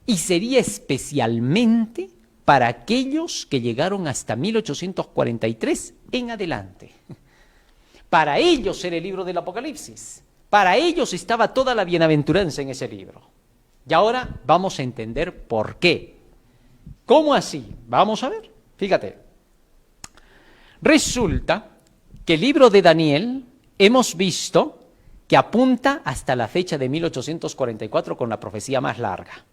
y sería especialmente para aquellos que llegaron hasta 1843 en adelante. Para ellos era el libro del Apocalipsis. Para ellos estaba toda la bienaventuranza en ese libro. Y ahora vamos a entender por qué. ¿Cómo así? Vamos a ver. Fíjate. Resulta que el libro de Daniel hemos visto que apunta hasta la fecha de 1844 con la profecía más larga,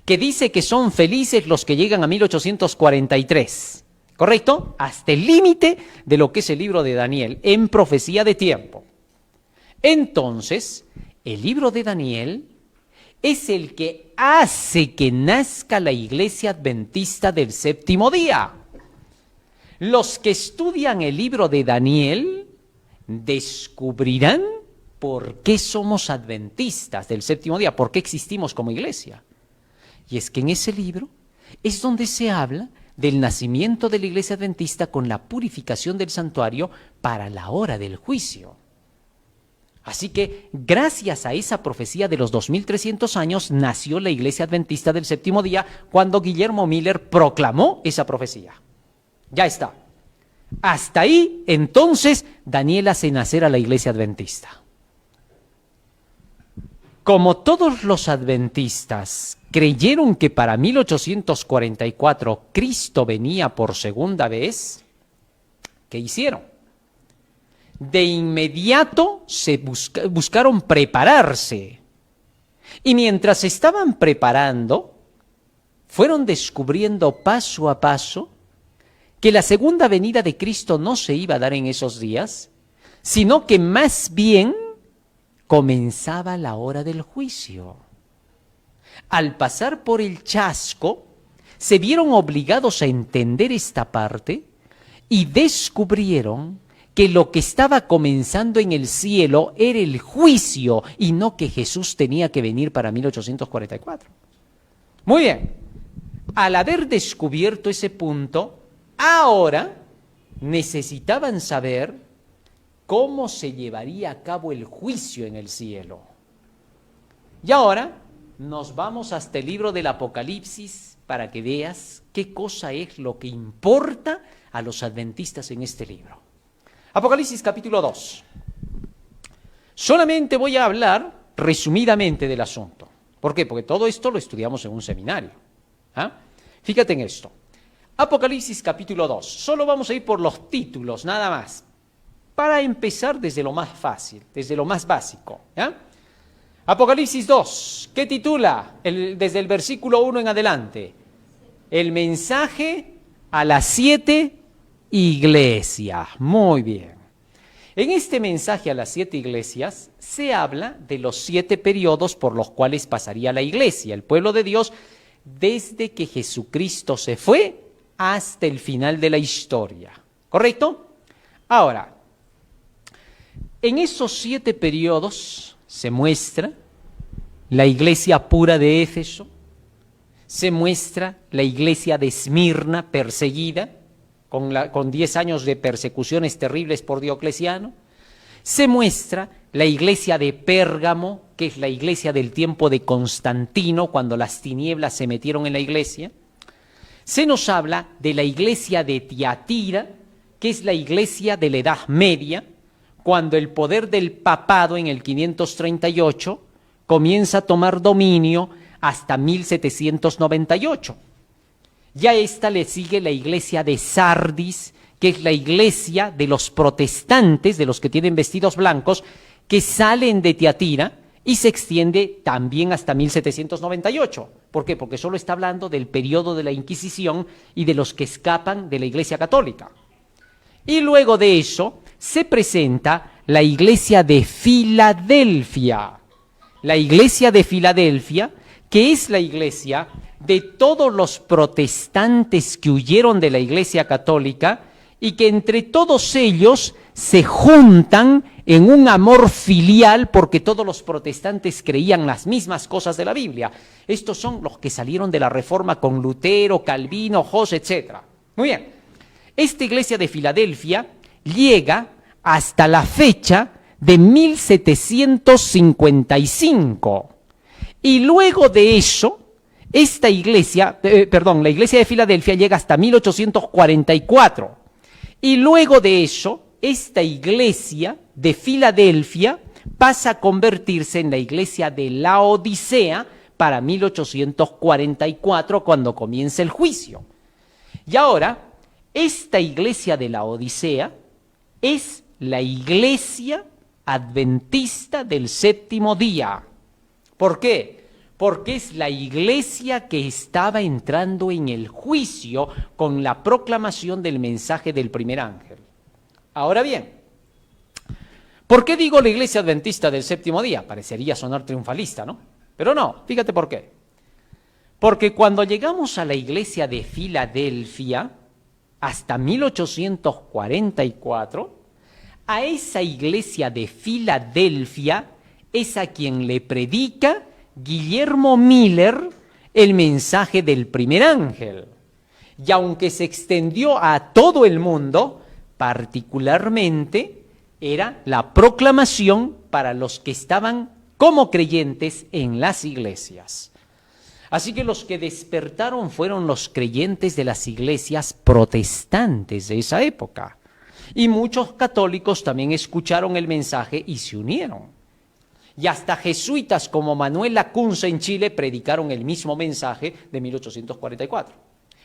que dice que son felices los que llegan a 1843, ¿correcto? Hasta el límite de lo que es el libro de Daniel en profecía de tiempo. Entonces, el libro de Daniel es el que hace que nazca la iglesia adventista del séptimo día. Los que estudian el libro de Daniel descubrirán por qué somos adventistas del séptimo día, por qué existimos como iglesia. Y es que en ese libro es donde se habla del nacimiento de la iglesia adventista con la purificación del santuario para la hora del juicio. Así que, gracias a esa profecía de los 2300 años, nació la iglesia adventista del séptimo día cuando Guillermo Miller proclamó esa profecía. Ya está. Hasta ahí, entonces, Daniel hace nacer a la iglesia adventista. Como todos los adventistas creyeron que para 1844 Cristo venía por segunda vez, ¿qué hicieron? De inmediato buscaron prepararse. Y mientras estaban preparando, fueron descubriendo paso a paso que la segunda venida de Cristo no se iba a dar en esos días, sino que más bien comenzaba la hora del juicio. Al pasar por el chasco, se vieron obligados a entender esta parte y descubrieron que lo que estaba comenzando en el cielo era el juicio y no que Jesús tenía que venir para 1844. Muy bien, al haber descubierto ese punto, ahora necesitaban saber cómo se llevaría a cabo el juicio en el cielo. Y ahora nos vamos hasta el libro del Apocalipsis para que veas qué cosa es lo que importa a los adventistas en este libro. Apocalipsis capítulo 2. Solamente voy a hablar resumidamente del asunto. ¿Por qué? Porque todo esto lo estudiamos en un seminario. Fíjate en esto. Apocalipsis capítulo 2. Solo vamos a ir por los títulos, nada más. Para empezar desde lo más fácil, desde lo más básico. Apocalipsis 2. ¿Qué titula? Desde el versículo 1 en adelante. El mensaje a las 7 iglesias. Muy bien. En este mensaje a las 7 iglesias se habla de los 7 periodos por los cuales pasaría la iglesia, el pueblo de Dios, desde que Jesucristo se fue hasta el final de la historia. ¿Correcto? Ahora, en esos 7 periodos se muestra la iglesia pura de Éfeso, se muestra la iglesia de Esmirna perseguida, con 10 años de persecuciones terribles por Diocleciano, se muestra la iglesia de Pérgamo, que es la iglesia del tiempo de Constantino, cuando las tinieblas se metieron en la iglesia, se nos habla de la iglesia de Tiatira, que es la iglesia de la Edad Media, cuando el poder del papado en el 538 comienza a tomar dominio hasta 1798. Ya a esta le sigue la iglesia de Sardis, que es la iglesia de los protestantes, de los que tienen vestidos blancos, que salen de Tiatira y se extiende también hasta 1798. ¿Por qué? Porque solo está hablando del periodo de la Inquisición y de los que escapan de la Iglesia Católica. Y luego de eso se presenta la iglesia de Filadelfia. La iglesia de Filadelfia, que es la iglesia de todos los protestantes que huyeron de la Iglesia Católica y que entre todos ellos se juntan en un amor filial porque todos los protestantes creían las mismas cosas de la Biblia. Estos son los que salieron de la Reforma con Lutero, Calvino, Hus, etc. Muy bien, esta iglesia de Filadelfia llega hasta la fecha de 1755 y luego de eso esta iglesia, la iglesia de Filadelfia llega hasta 1844 y luego de eso esta iglesia de Filadelfia pasa a convertirse en la iglesia de Laodicea para 1844 cuando comienza el juicio. Y ahora esta iglesia de Laodicea es la iglesia adventista del séptimo día. ¿Por qué? Porque es la iglesia que estaba entrando en el juicio con la proclamación del mensaje del primer ángel. Ahora bien, ¿por qué digo la iglesia adventista del séptimo día? Parecería sonar triunfalista, ¿no? Pero no, fíjate por qué. Porque cuando llegamos a la iglesia de Filadelfia, hasta 1844, a esa iglesia de Filadelfia es a quien le predica Guillermo Miller el mensaje del primer ángel. Y aunque se extendió a todo el mundo, particularmente era la proclamación para los que estaban como creyentes en las iglesias. Así que los que despertaron fueron los creyentes de las iglesias protestantes de esa época. Y muchos católicos también escucharon el mensaje y se unieron. Y hasta jesuitas como Manuel Lacunza en Chile predicaron el mismo mensaje de 1844.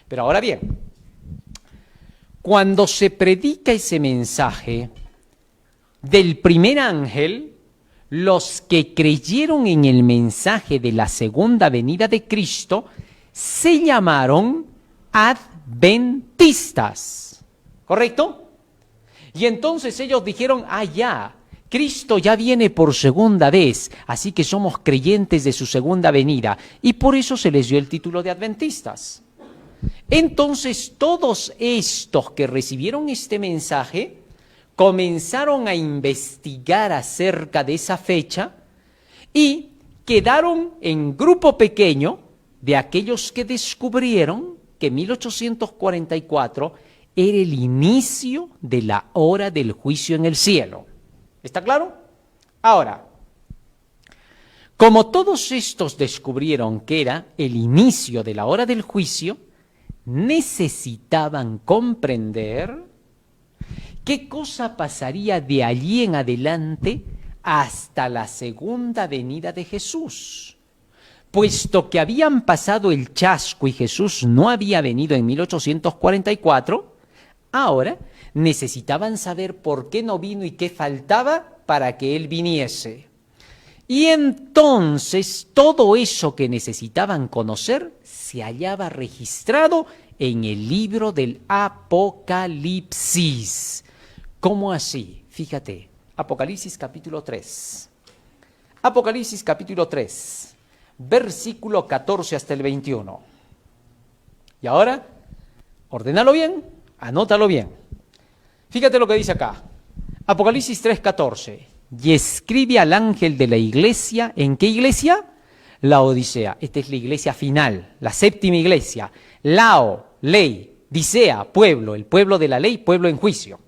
Pero ahora bien, cuando se predica ese mensaje del primer ángel, los que creyeron en el mensaje de la segunda venida de Cristo se llamaron adventistas. ¿Correcto? Y entonces ellos dijeron, ya, Cristo ya viene por segunda vez, así que somos creyentes de su segunda venida. Y por eso se les dio el título de adventistas. Entonces todos estos que recibieron este mensaje comenzaron a investigar acerca de esa fecha y quedaron en grupo pequeño de aquellos que descubrieron que 1844 era el inicio de la hora del juicio en el cielo. ¿Está claro? Ahora, como todos estos descubrieron que era el inicio de la hora del juicio, necesitaban comprender qué cosa pasaría de allí en adelante hasta la segunda venida de Jesús. Puesto que habían pasado el chasco y Jesús no había venido en 1844, ahora necesitaban saber por qué no vino y qué faltaba para que Él viniese. Y entonces todo eso que necesitaban conocer se hallaba registrado en el libro del Apocalipsis. ¿Cómo así? Fíjate, Apocalipsis capítulo 3. Apocalipsis capítulo 3, versículo 14 hasta el 21. Y ahora, ordénalo bien, anótalo bien. Fíjate lo que dice acá. Apocalipsis 3:14. Y escribe al ángel de la iglesia, ¿en qué iglesia? La Odisea. Esta es la iglesia final, la séptima iglesia. Lao, ley, Dicea, pueblo, el pueblo de la ley, pueblo en juicio.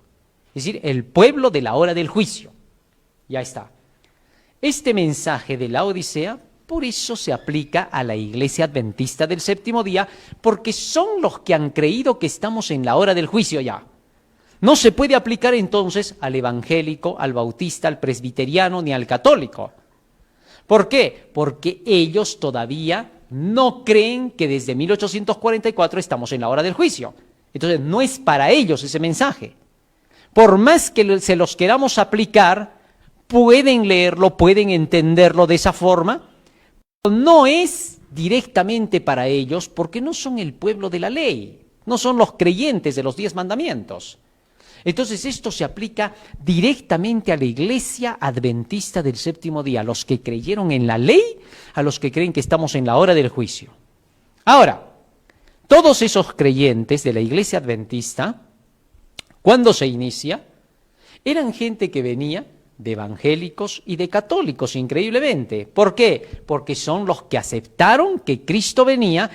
Es decir, el pueblo de la hora del juicio. Ya está. Este mensaje de la Odisea, por eso se aplica a la iglesia adventista del séptimo día, porque son los que han creído que estamos en la hora del juicio ya. No se puede aplicar entonces al evangélico, al bautista, al presbiteriano ni al católico. ¿Por qué? Porque ellos todavía no creen que desde 1844 estamos en la hora del juicio. Entonces no es para ellos ese mensaje. Por más que se los queramos aplicar, pueden leerlo, pueden entenderlo de esa forma, pero no es directamente para ellos porque no son el pueblo de la ley, no son los creyentes de los 10 mandamientos. Entonces esto se aplica directamente a la iglesia adventista del séptimo día, a los que creyeron en la ley, a los que creen que estamos en la hora del juicio. Ahora, todos esos creyentes de la iglesia adventista, cuando se inicia, eran gente que venía de evangélicos y de católicos, increíblemente. ¿Por qué? Porque son los que aceptaron que Cristo venía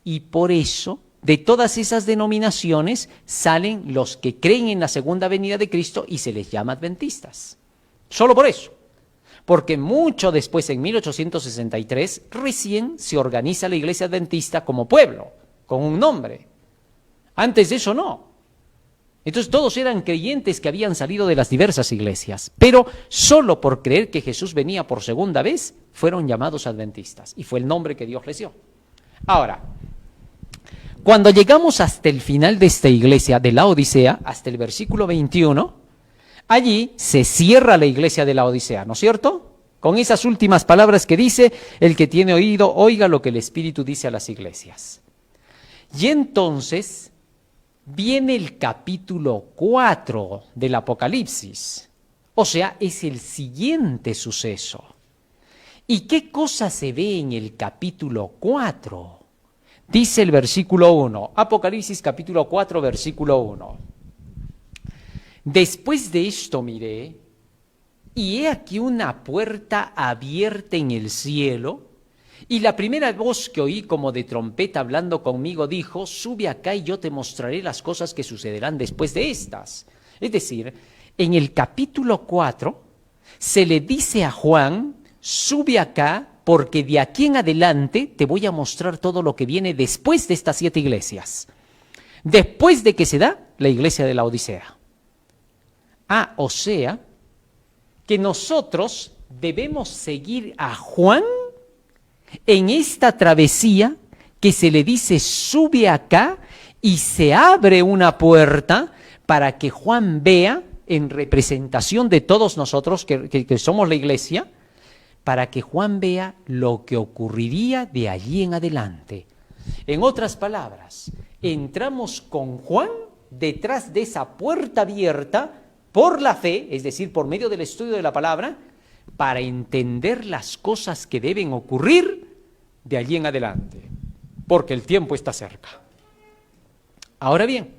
y por eso de todas esas denominaciones salen los que creen en la segunda venida de Cristo y se les llama adventistas. Solo por eso. Porque mucho después, en 1863, recién se organiza la iglesia adventista como pueblo, con un nombre. Antes de eso no. Entonces todos eran creyentes que habían salido de las diversas iglesias, pero solo por creer que Jesús venía por segunda vez, fueron llamados adventistas, y fue el nombre que Dios les dio. Ahora, cuando llegamos hasta el final de esta iglesia de la Odisea, hasta el versículo 21, allí se cierra la iglesia de la Odisea, ¿no es cierto? Con esas últimas palabras que dice, el que tiene oído, oiga lo que el Espíritu dice a las iglesias. Y entonces viene el capítulo 4 del Apocalipsis, o sea, es el siguiente suceso. ¿Y qué cosa se ve en el capítulo 4? Dice el versículo 1, Apocalipsis capítulo 4, versículo 1. Después de esto miré, y he aquí una puerta abierta en el cielo, y la primera voz que oí como de trompeta hablando conmigo dijo, sube acá y yo te mostraré las cosas que sucederán después de estas. Es decir, en el capítulo 4 se le dice a Juan, sube acá, porque de aquí en adelante te voy a mostrar todo lo que viene después de estas 7 iglesias. Después de que se da la iglesia de la Odisea. O sea, que nosotros debemos seguir a Juan en esta travesía que se le dice sube acá y se abre una puerta para que Juan vea en representación de todos nosotros que somos la iglesia, para que Juan vea lo que ocurriría de allí en adelante. En otras palabras, entramos con Juan detrás de esa puerta abierta por la fe, es decir, por medio del estudio de la palabra, para entender las cosas que deben ocurrir de allí en adelante, porque el tiempo está cerca. Ahora bien,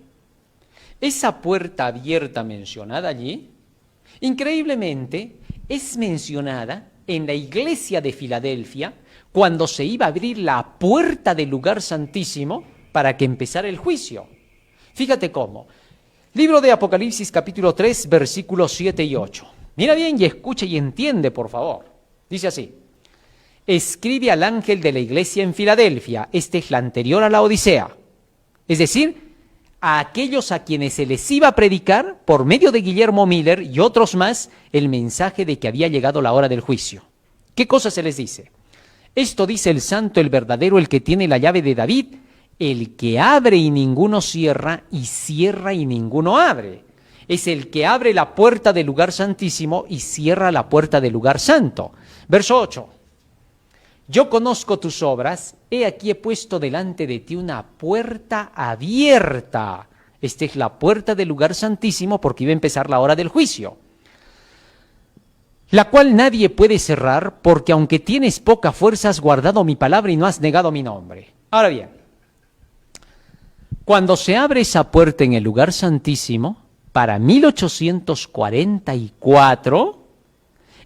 esa puerta abierta mencionada allí, increíblemente, es mencionada en la iglesia de Filadelfia cuando se iba a abrir la puerta del lugar santísimo para que empezara el juicio. Fíjate cómo. Libro de Apocalipsis capítulo 3, versículos 7 y 8. Mira bien y escucha y entiende, por favor. Dice así: escribe al ángel de la iglesia en Filadelfia, esta es la anterior a la Odisea, es decir, a aquellos a quienes se les iba a predicar por medio de Guillermo Miller y otros más el mensaje de que había llegado la hora del juicio. ¿Qué cosa se les dice? Esto dice el santo, el verdadero, el que tiene la llave de David, el que abre y ninguno cierra, y cierra y ninguno abre. Es el que abre la puerta del lugar santísimo y cierra la puerta del lugar santo. Verso 8. Yo conozco tus obras, he aquí he puesto delante de ti una puerta abierta. Esta es la puerta del lugar santísimo porque iba a empezar la hora del juicio, la cual nadie puede cerrar, porque aunque tienes poca fuerza has guardado mi palabra y no has negado mi nombre. Ahora bien, cuando se abre esa puerta en el lugar santísimo, para 1844,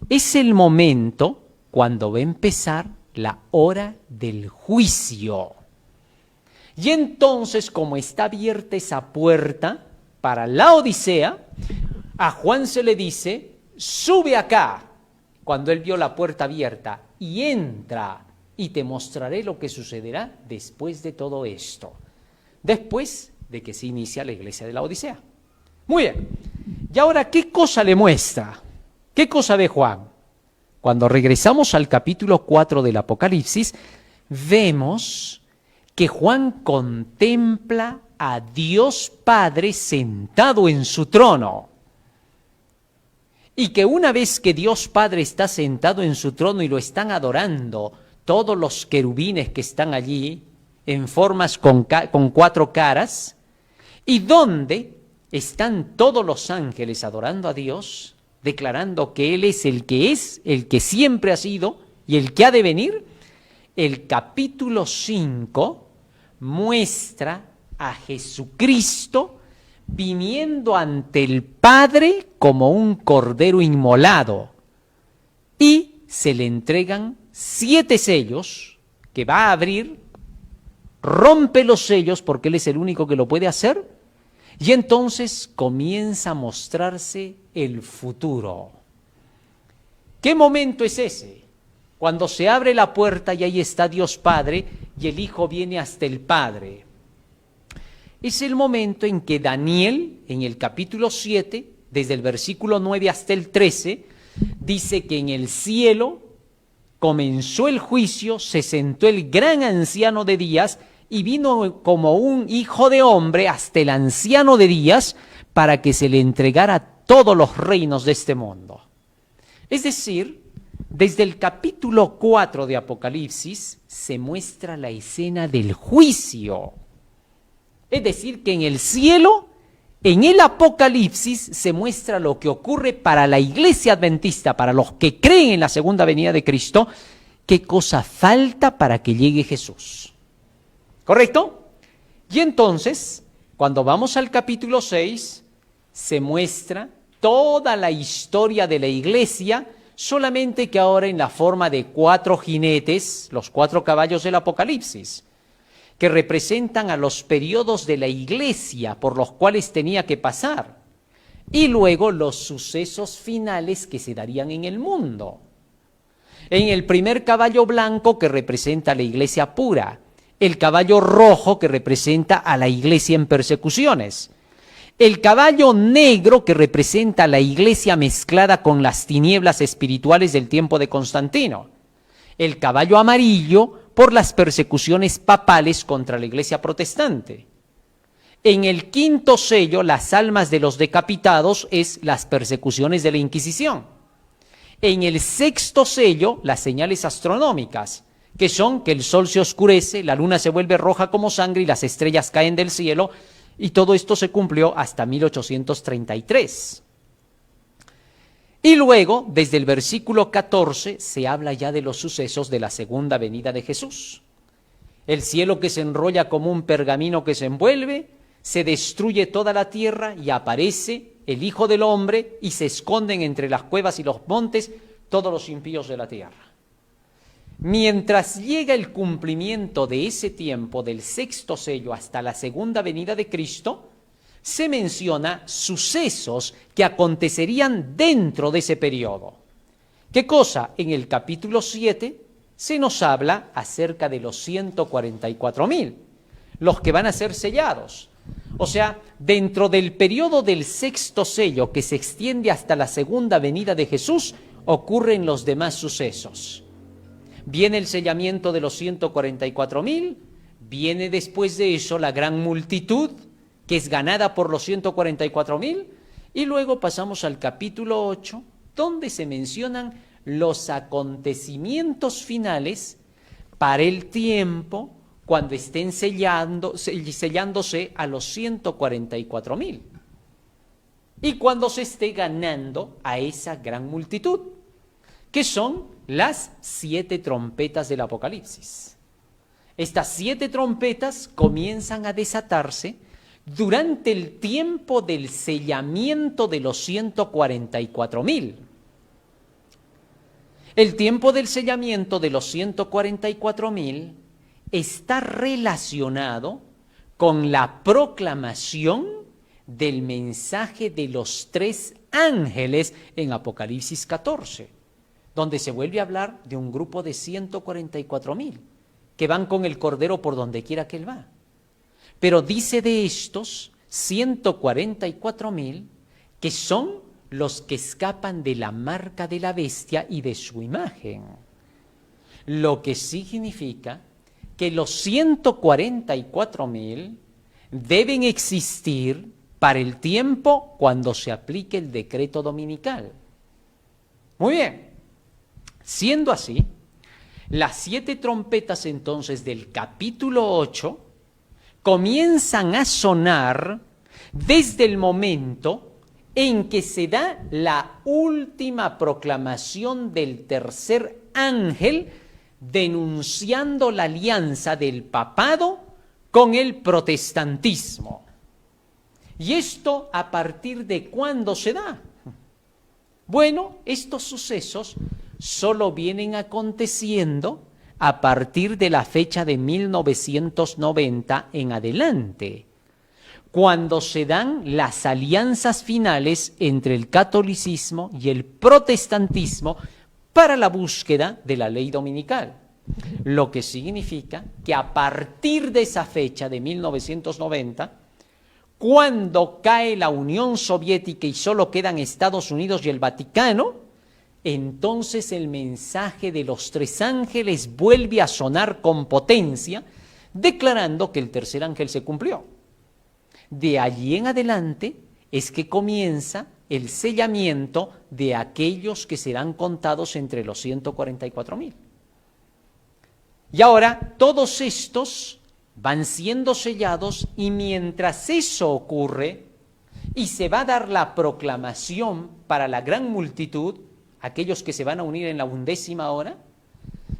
es el momento cuando va a empezar la hora del juicio. Y entonces, como está abierta esa puerta para la Odisea, a Juan se le dice: sube acá, cuando él vio la puerta abierta, y entra, y te mostraré lo que sucederá después de todo esto, después de que se inicia la iglesia de la Odisea. Muy bien, y ahora, ¿qué cosa le muestra? ¿Qué cosa ve Juan? Cuando regresamos al capítulo 4 del Apocalipsis, vemos que Juan contempla a Dios Padre sentado en su trono. Y que una vez que Dios Padre está sentado en su trono y lo están adorando todos los querubines que están allí, en formas con 4 caras, y donde están todos los ángeles adorando a Dios, declarando que Él es, el que siempre ha sido y el que ha de venir, el capítulo 5 muestra a Jesucristo viniendo ante el Padre como un cordero inmolado, y se le entregan 7 sellos que va a abrir, rompe los sellos porque Él es el único que lo puede hacer, y entonces comienza a mostrarse el futuro. ¿Qué momento es ese? Cuando se abre la puerta y ahí está Dios Padre y el Hijo viene hasta el Padre. Es el momento en que Daniel, en el capítulo 7, desde el versículo 9 hasta el 13, dice que en el cielo comenzó el juicio, se sentó el gran anciano de días y vino como un hijo de hombre hasta el anciano de días para que se le entregara todos los reinos de este mundo. Es decir, desde el capítulo 4 de Apocalipsis se muestra la escena del juicio. Es decir, que en el cielo, en el Apocalipsis, se muestra lo que ocurre para la iglesia adventista, para los que creen en la segunda venida de Cristo, qué cosa falta para que llegue Jesús. ¿Correcto? Y entonces, cuando vamos al capítulo 6, se muestra toda la historia de la iglesia, solamente que ahora en la forma de 4 jinetes, los 4 caballos del Apocalipsis, que representan a los periodos de la iglesia por los cuales tenía que pasar, y luego los sucesos finales que se darían en el mundo. En el primer caballo blanco, que representa a la iglesia pura, el caballo rojo, que representa a la iglesia en persecuciones, el caballo negro, que representa a la iglesia mezclada con las tinieblas espirituales del tiempo de Constantino, el caballo amarillo por las persecuciones papales contra la iglesia protestante. En el quinto sello, las almas de los decapitados es las persecuciones de la Inquisición. En el sexto sello, las señales astronómicas, que son que el sol se oscurece, la luna se vuelve roja como sangre y las estrellas caen del cielo, y todo esto se cumplió hasta 1833. Y luego, desde el versículo 14, se habla ya de los sucesos de la segunda venida de Jesús. El cielo que se enrolla como un pergamino que se envuelve, se destruye toda la tierra y aparece el Hijo del Hombre y se esconden entre las cuevas y los montes todos los impíos de la tierra. Mientras llega el cumplimiento de ese tiempo del sexto sello hasta la segunda venida de Cristo, se menciona sucesos que acontecerían dentro de ese periodo. ¿Qué cosa? En el capítulo 7 se nos habla acerca de los 144.000, los que van a ser sellados. O sea, dentro del periodo del sexto sello que se extiende hasta la segunda venida de Jesús, ocurren los demás sucesos. Viene el sellamiento de los 144.000, viene después de eso la gran multitud, que es ganada por los 144.000, y luego pasamos al capítulo 8, donde se mencionan los acontecimientos finales para el tiempo cuando estén sellándose a los 144.000 y cuando se esté ganando a esa gran multitud, que son las 7 trompetas del Apocalipsis. Estas 7 trompetas comienzan a desatarse durante el tiempo del sellamiento de los 144.000. El tiempo del sellamiento de los 144.000 está relacionado con la proclamación del mensaje de los 3 ángeles en Apocalipsis 14, donde se vuelve a hablar de un grupo de 144.000 que van con el Cordero por donde quiera que él va. Pero dice de estos 144.000 que son los que escapan de la marca de la bestia y de su imagen. Lo que significa que los 144.000 deben existir para el tiempo cuando se aplique el decreto dominical. Muy bien. Siendo así, las 7 trompetas entonces del capítulo 8 comienzan a sonar desde el momento en que se da la última proclamación del tercer ángel denunciando la alianza del papado con el protestantismo. ¿Y esto a partir de cuándo se da? Bueno, estos sucesos solo vienen aconteciendo a partir de la fecha de 1990 en adelante, cuando se dan las alianzas finales entre el catolicismo y el protestantismo para la búsqueda de la ley dominical. Lo que significa que a partir de esa fecha de 1990, cuando cae la Unión Soviética y solo quedan Estados Unidos y el Vaticano, entonces el mensaje de los 3 ángeles vuelve a sonar con potencia, declarando que el tercer ángel se cumplió. De allí en adelante es que comienza el sellamiento de aquellos que serán contados entre los 144.000. Y ahora todos estos van siendo sellados y mientras eso ocurre y se va a dar la proclamación para la gran multitud, aquellos que se van a unir en la 11ª hora,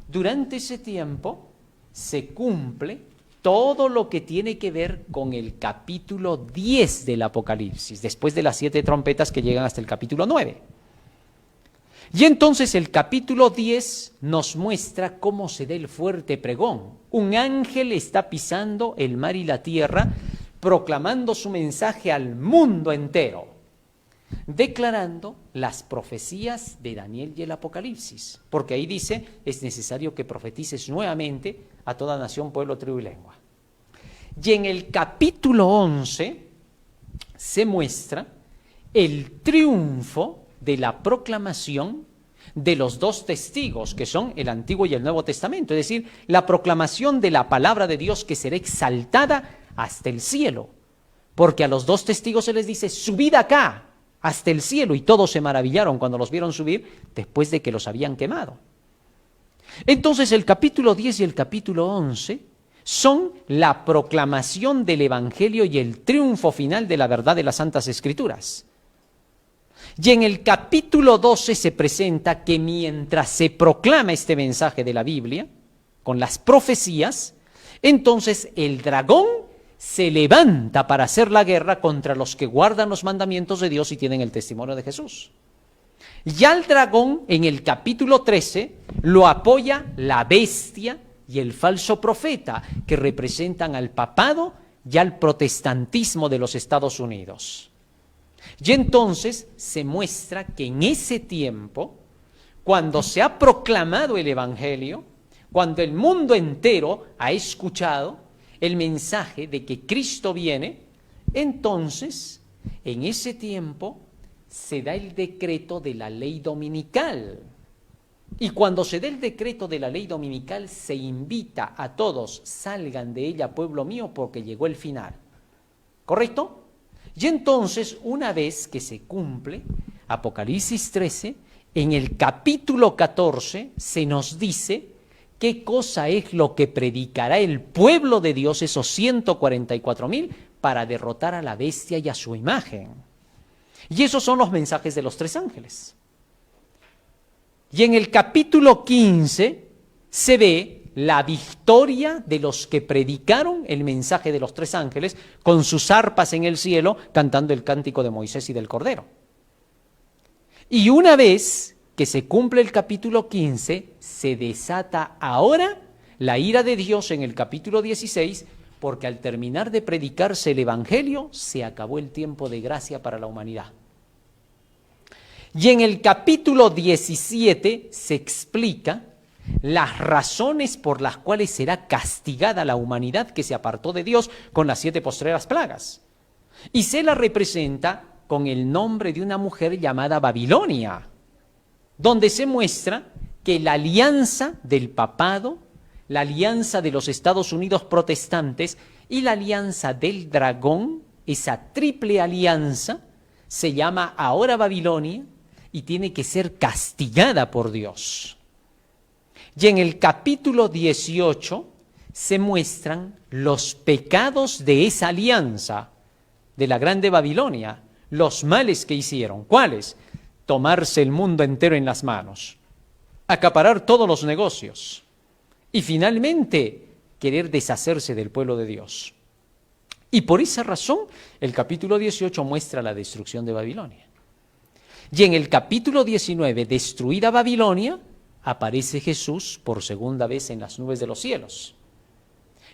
durante ese tiempo se cumple todo lo que tiene que ver con el capítulo 10 del Apocalipsis, después de las 7 trompetas que llegan hasta el capítulo 9. Y entonces el capítulo 10 nos muestra cómo se da el fuerte pregón. Un ángel está pisando el mar y la tierra, proclamando su mensaje al mundo entero, declarando las profecías de Daniel y el Apocalipsis, porque ahí dice, es necesario que profetices nuevamente a toda nación, pueblo, tribu y lengua. Y en el capítulo 11 se muestra el triunfo de la proclamación de los 2 testigos, que son el Antiguo y el Nuevo Testamento, es decir, la proclamación de la palabra de Dios que será exaltada hasta el cielo, porque a los 2 testigos se les dice, subid acá, hasta el cielo, y todos se maravillaron cuando los vieron subir después de que los habían quemado. Entonces el capítulo 10 y el capítulo 11 son la proclamación del Evangelio y el triunfo final de la verdad de las Santas Escrituras. Y en el capítulo 12 se presenta que mientras se proclama este mensaje de la Biblia, con las profecías, entonces el dragón se levanta para hacer la guerra contra los que guardan los mandamientos de Dios y tienen el testimonio de Jesús. Y al dragón, en el capítulo 13, lo apoya la bestia y el falso profeta, que representan al papado y al protestantismo de los Estados Unidos. Y entonces se muestra que en ese tiempo, cuando se ha proclamado el Evangelio, cuando el mundo entero ha escuchado el mensaje de que Cristo viene, entonces, en ese tiempo, se da el decreto de la ley dominical. Y cuando se da el decreto de la ley dominical, se invita a todos, salgan de ella, pueblo mío, porque llegó el final. ¿Correcto? Y entonces, una vez que se cumple, Apocalipsis 13, en el capítulo 14, se nos dice qué cosa es lo que predicará el pueblo de Dios, esos 144,000, para derrotar a la bestia y a su imagen. Y esos son los mensajes de los 3 ángeles. Y en el capítulo 15 se ve la victoria de los que predicaron el mensaje de los 3 ángeles con sus arpas en el cielo, cantando el cántico de Moisés y del Cordero. Y una vez que se cumple el capítulo 15, se desata ahora la ira de Dios en el capítulo 16, porque al terminar de predicarse el Evangelio, se acabó el tiempo de gracia para la humanidad. Y en el capítulo 17 se explica las razones por las cuales será castigada la humanidad que se apartó de Dios con las 7 postreras plagas. Y se la representa con el nombre de una mujer llamada Babilonia, donde se muestra que la alianza del papado, la alianza de los Estados Unidos protestantes y la alianza del dragón, esa triple alianza, se llama ahora Babilonia y tiene que ser castigada por Dios. Y en el capítulo 18 se muestran los pecados de esa alianza de la grande Babilonia, los males que hicieron. ¿Cuáles? Tomarse el mundo entero en las manos, acaparar todos los negocios y finalmente querer deshacerse del pueblo de Dios. Y por esa razón el capítulo 18 muestra la destrucción de Babilonia. Y en el capítulo 19, destruida Babilonia, aparece Jesús por segunda vez en las nubes de los cielos.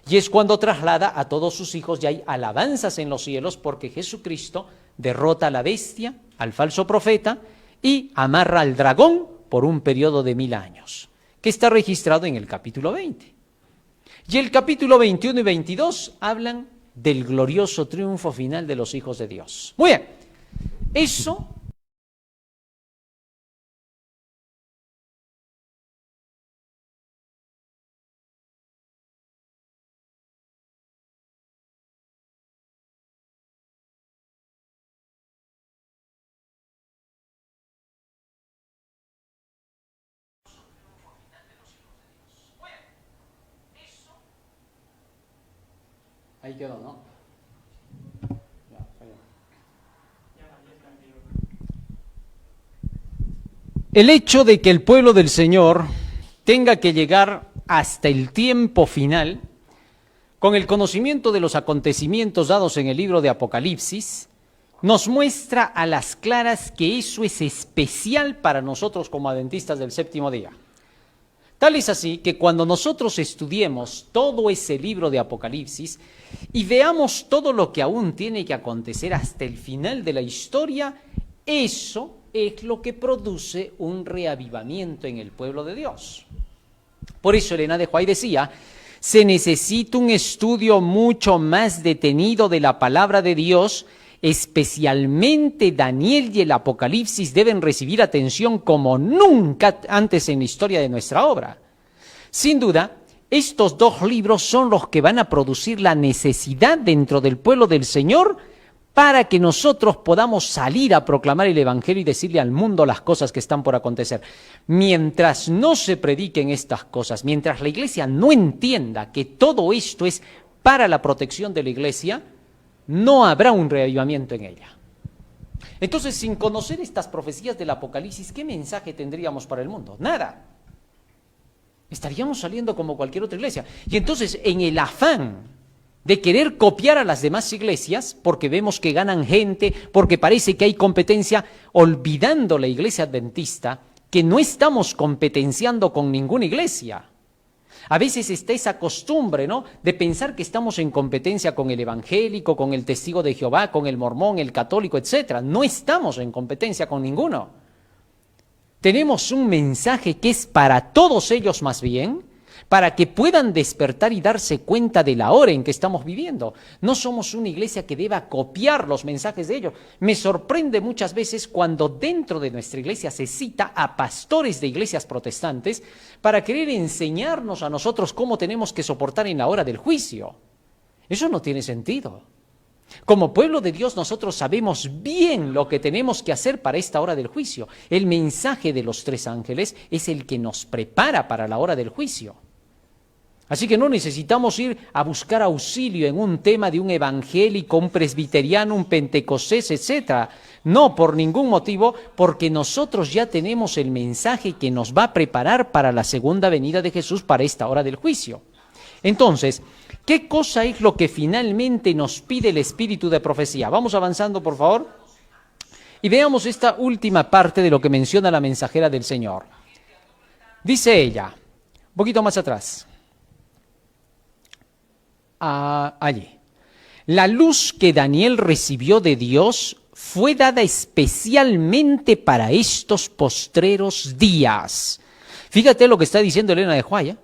Y es cuando traslada a todos sus hijos y hay alabanzas en los cielos porque Jesucristo derrota a la bestia, al falso profeta y amarra al dragón por un periodo de 1000 años, que está registrado en el capítulo 20. Y el capítulo 21 y 22 hablan del glorioso triunfo final de los hijos de Dios. Muy bien, eso ahí quedó, ¿no? El hecho de que el pueblo del Señor tenga que llegar hasta el tiempo final, con el conocimiento de los acontecimientos dados en el libro de Apocalipsis, nos muestra a las claras que eso es especial para nosotros como adventistas del séptimo día. Tal es así que cuando nosotros estudiemos todo ese libro de Apocalipsis y veamos todo lo que aún tiene que acontecer hasta el final de la historia, eso es lo que produce un reavivamiento en el pueblo de Dios. Por eso Elena de White decía, se necesita un estudio mucho más detenido de la palabra de Dios, especialmente Daniel y el Apocalipsis deben recibir atención como nunca antes en la historia de nuestra obra. Sin duda, estos 2 libros son los que van a producir la necesidad dentro del pueblo del Señor para que nosotros podamos salir a proclamar el Evangelio y decirle al mundo las cosas que están por acontecer. Mientras no se prediquen estas cosas, mientras la iglesia no entienda que todo esto es para la protección de la iglesia, no habrá un reavivamiento en ella. Entonces, sin conocer estas profecías del Apocalipsis, ¿qué mensaje tendríamos para el mundo? Nada. Estaríamos saliendo como cualquier otra iglesia. Y entonces, en el afán de querer copiar a las demás iglesias porque vemos que ganan gente, porque parece que hay competencia, olvidando la iglesia adventista que no estamos competenciando con ninguna iglesia. A veces está esa costumbre, ¿no?, de pensar que estamos en competencia con el evangélico, con el testigo de Jehová, con el mormón, el católico, etc. No estamos en competencia con ninguno. Tenemos un mensaje que es para todos ellos más bien, para que puedan despertar y darse cuenta de la hora en que estamos viviendo. No somos una iglesia que deba copiar los mensajes de ellos. Me sorprende muchas veces cuando dentro de nuestra iglesia se cita a pastores de iglesias protestantes para querer enseñarnos a nosotros cómo tenemos que soportar en la hora del juicio. Eso no tiene sentido. Como pueblo de Dios nosotros sabemos bien lo que tenemos que hacer para esta hora del juicio. El mensaje de los 3 ángeles es el que nos prepara para la hora del juicio. Así que no necesitamos ir a buscar auxilio en un tema de un evangélico, un presbiteriano, un pentecostés, etc. No, por ningún motivo, porque nosotros ya tenemos el mensaje que nos va a preparar para la segunda venida de Jesús para esta hora del juicio. Entonces, ¿qué cosa es lo que finalmente nos pide el espíritu de profecía? Vamos avanzando, por favor. Y veamos esta última parte de lo que menciona la mensajera del Señor. Dice ella, un poquito más atrás. Allí. La luz que Daniel recibió de Dios fue dada especialmente para estos postreros días. Fíjate lo que está diciendo Elena de White.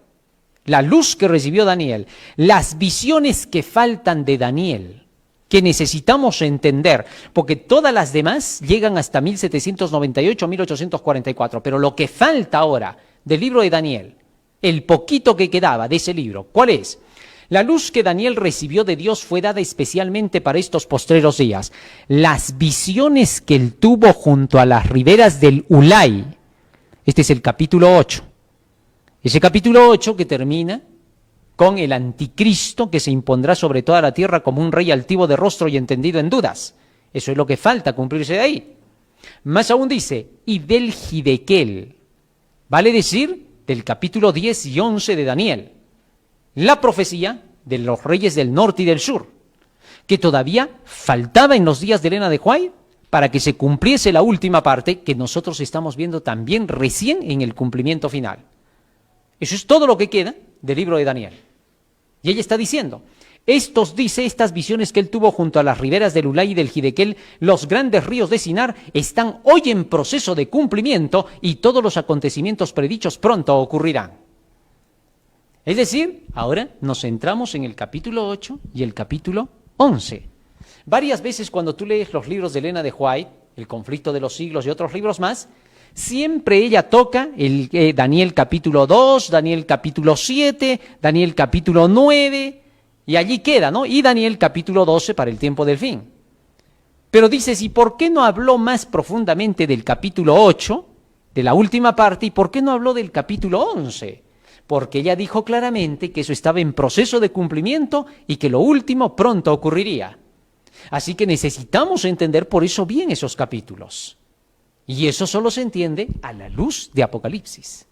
La luz que recibió Daniel, las visiones que faltan de Daniel, que necesitamos entender, porque todas las demás llegan hasta 1798, 1844, pero lo que falta ahora del libro de Daniel, el poquito que quedaba de ese libro, ¿cuál es? La luz que Daniel recibió de Dios fue dada especialmente para estos postreros días. Las visiones que él tuvo junto a las riberas del Ulai. Este es el capítulo 8. Ese capítulo 8 que termina con el anticristo que se impondrá sobre toda la tierra como un rey altivo de rostro y entendido en dudas. Eso es lo que falta cumplirse de ahí. Más aún dice, y del Gidequel. Vale decir, del capítulo 10 y 11 de Daniel. La profecía de los reyes del norte y del sur, que todavía faltaba en los días de Elena de White para que se cumpliese la última parte que nosotros estamos viendo también recién en el cumplimiento final. Eso es todo lo que queda del libro de Daniel. Y ella está diciendo, estas visiones que él tuvo junto a las riberas del Ulai y del Gidequel, los grandes ríos de Sinar, están hoy en proceso de cumplimiento y todos los acontecimientos predichos pronto ocurrirán. Es decir, ahora nos centramos en el capítulo 8 y el capítulo 11. Varias veces cuando tú lees los libros de Elena de White, El conflicto de los siglos y otros libros más, siempre ella toca el Daniel capítulo 2, Daniel capítulo 7, Daniel capítulo 9, y allí queda, ¿no? Y Daniel capítulo 12 para el tiempo del fin. Pero dices, ¿y por qué no habló más profundamente del capítulo 8, de la última parte, y por qué no habló del capítulo 11? Porque ella dijo claramente que eso estaba en proceso de cumplimiento y que lo último pronto ocurriría. Así que necesitamos entender por eso bien esos capítulos. Y eso solo se entiende a la luz de Apocalipsis.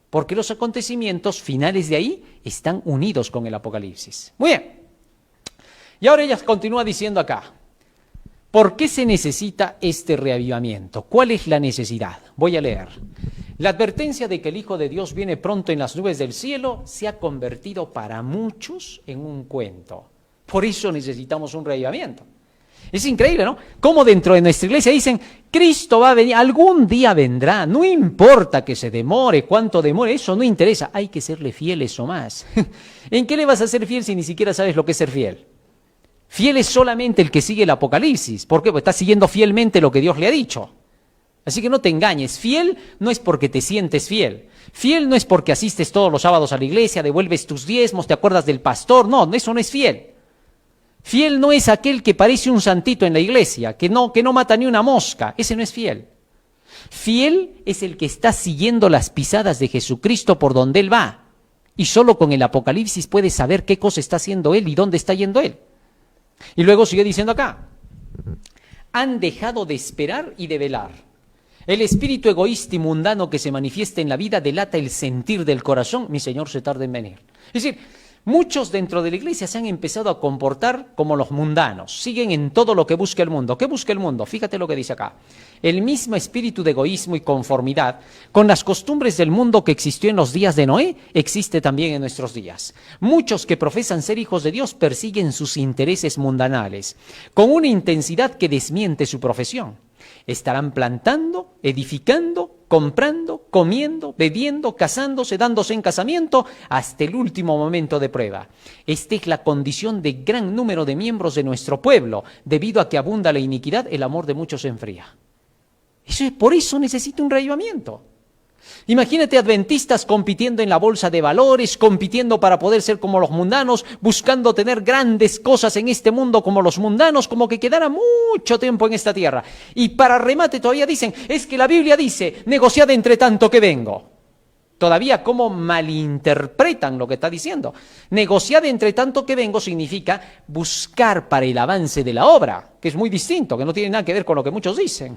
Porque los acontecimientos finales de ahí están unidos con el Apocalipsis. Muy bien. Y ahora ella continúa diciendo acá, ¿por qué se necesita este reavivamiento? ¿Cuál es la necesidad? Voy a leer. La advertencia de que el Hijo de Dios viene pronto en las nubes del cielo se ha convertido para muchos en un cuento. Por eso necesitamos un reavivamiento. Es increíble, ¿no? Cómo dentro de nuestra iglesia dicen, Cristo va a venir, algún día vendrá, no importa que se demore, cuánto demore, eso no interesa, hay que serle fieles o más. ¿En qué le vas a ser fiel si ni siquiera sabes lo que es ser fiel? Fiel es solamente el que sigue el Apocalipsis. ¿Por qué? Porque está siguiendo fielmente lo que Dios le ha dicho. Así que no te engañes, fiel no es porque te sientes fiel, fiel no es porque asistes todos los sábados a la iglesia, devuelves tus diezmos, te acuerdas del pastor, no, eso no es fiel. Fiel no es aquel que parece un santito en la iglesia, que no mata ni una mosca, ese no es fiel. Fiel es el que está siguiendo las pisadas de Jesucristo por donde Él va, y solo con el Apocalipsis puedes saber qué cosa está haciendo Él y dónde está yendo Él. Y luego sigue diciendo acá, han dejado de esperar y de velar. El espíritu egoísta y mundano que se manifiesta en la vida delata el sentir del corazón, mi Señor se tarda en venir. Es decir, Muchos dentro de la iglesia se han empezado a comportar como los mundanos, siguen en todo lo que busca el mundo. ¿Qué busca el mundo? Fíjate lo que dice acá. El mismo espíritu de egoísmo y conformidad con las costumbres del mundo que existió en los días de Noé, existe también en nuestros días. Muchos que profesan ser hijos de Dios persiguen sus intereses mundanales, con una intensidad que desmiente su profesión. Estarán plantando, edificando, comprando, comiendo, bebiendo, casándose, dándose en casamiento, hasta el último momento de prueba. Esta es la condición de gran número de miembros de nuestro pueblo. Debido a que abunda la iniquidad, el amor de muchos se enfría. Por eso necesita un reavivamiento. Imagínate adventistas compitiendo en la bolsa de valores, compitiendo para poder ser como los mundanos, buscando tener grandes cosas en este mundo como los mundanos, como que quedara mucho tiempo en esta tierra. Y para remate todavía dicen, es que la Biblia dice, negociad entre tanto que vengo. Todavía cómo malinterpretan lo que está diciendo. Negociar entre tanto que vengo significa buscar para el avance de la obra, que es muy distinto, que no tiene nada que ver con lo que muchos dicen.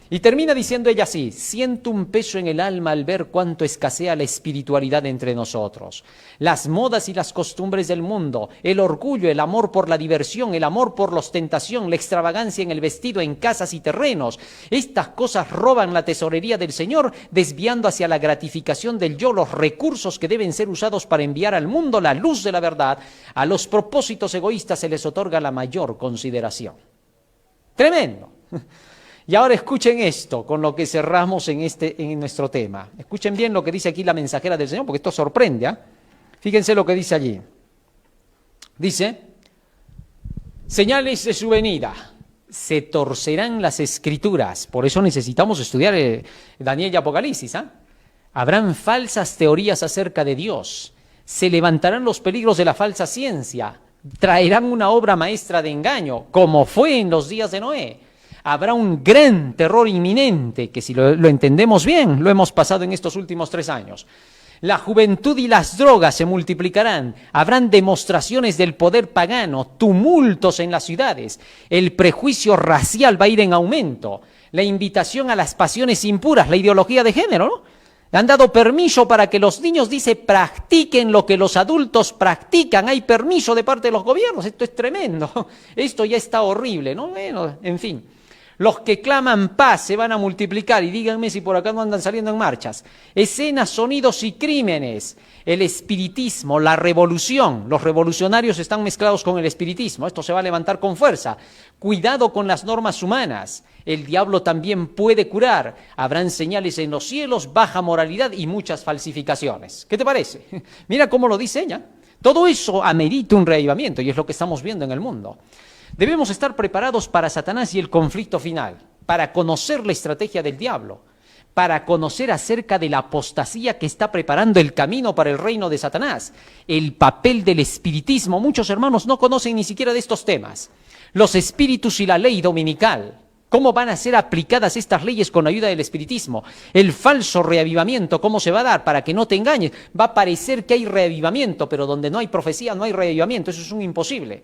Y termina diciendo ella así, siento un peso en el alma al ver cuánto escasea la espiritualidad entre nosotros. Las modas y las costumbres del mundo, el orgullo, el amor por la diversión, el amor por la ostentación, la extravagancia en el vestido, en casas y terrenos. Estas cosas roban la tesorería del Señor, desviando hacia la gratificación del yo los recursos que deben ser usados para enviar al mundo la luz de la verdad. A los propósitos egoístas se les otorga la mayor consideración. Tremendo. Y ahora escuchen esto, con lo que cerramos en nuestro tema. Escuchen bien lo que dice aquí la mensajera del Señor, porque esto sorprende, ¿eh? Fíjense lo que dice allí. Dice, señales de su venida, se torcerán las escrituras. Por eso necesitamos estudiar Daniel y Apocalipsis, ¿eh? Habrán falsas teorías acerca de Dios. Se levantarán los peligros de la falsa ciencia. Traerán una obra maestra de engaño, como fue en los días de Noé. Habrá un gran terror inminente, que si lo entendemos bien, lo hemos pasado en estos últimos 3 años. La juventud y las drogas se multiplicarán, habrán demostraciones del poder pagano, tumultos en las ciudades, el prejuicio racial va a ir en aumento, la invitación a las pasiones impuras, la ideología de género, ¿no? Han dado permiso para que los niños, dice, practiquen lo que los adultos practican, hay permiso de parte de los gobiernos, esto es tremendo, esto ya está horrible, ¿no? Bueno, en fin. Los que claman paz se van a multiplicar y díganme si por acá no andan saliendo en marchas. Escenas, sonidos y crímenes. El espiritismo, la revolución. Los revolucionarios están mezclados con el espiritismo. Esto se va a levantar con fuerza. Cuidado con las normas humanas. El diablo también puede curar. Habrán señales en los cielos, baja moralidad y muchas falsificaciones. ¿Qué te parece? Mira cómo lo dice ella. Todo eso amerita un reavivamiento y es lo que estamos viendo en el mundo. Debemos estar preparados para Satanás y el conflicto final, para conocer la estrategia del diablo, para conocer acerca de la apostasía que está preparando el camino para el reino de Satanás, el papel del espiritismo. Muchos hermanos no conocen ni siquiera de estos temas. Los espíritus y la ley dominical. ¿Cómo van a ser aplicadas estas leyes con ayuda del espiritismo? El falso reavivamiento, ¿cómo se va a dar? Para que no te engañes. Va a parecer que hay reavivamiento, pero donde no hay profecía no hay reavivamiento. Eso es un imposible.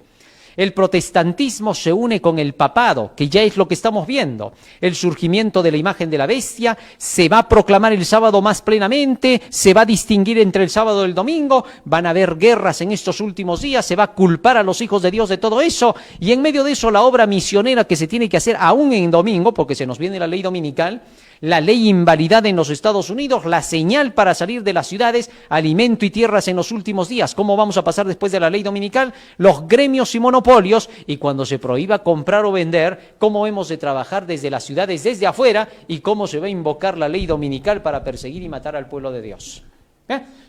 El protestantismo se une con el papado, que ya es lo que estamos viendo. El surgimiento de la imagen de la bestia, se va a proclamar el sábado más plenamente, se va a distinguir entre el sábado y el domingo, van a haber guerras en estos últimos días, se va a culpar a los hijos de Dios de todo eso, y en medio de eso la obra misionera que se tiene que hacer aún en domingo, porque se nos viene la ley dominical, la ley invalidada en los Estados Unidos, la señal para salir de las ciudades, alimento y tierras en los últimos días. ¿Cómo vamos a pasar después de la ley dominical? Los gremios y monopolios, y cuando se prohíba comprar o vender, cómo hemos de trabajar desde las ciudades, desde afuera, y cómo se va a invocar la ley dominical para perseguir y matar al pueblo de Dios.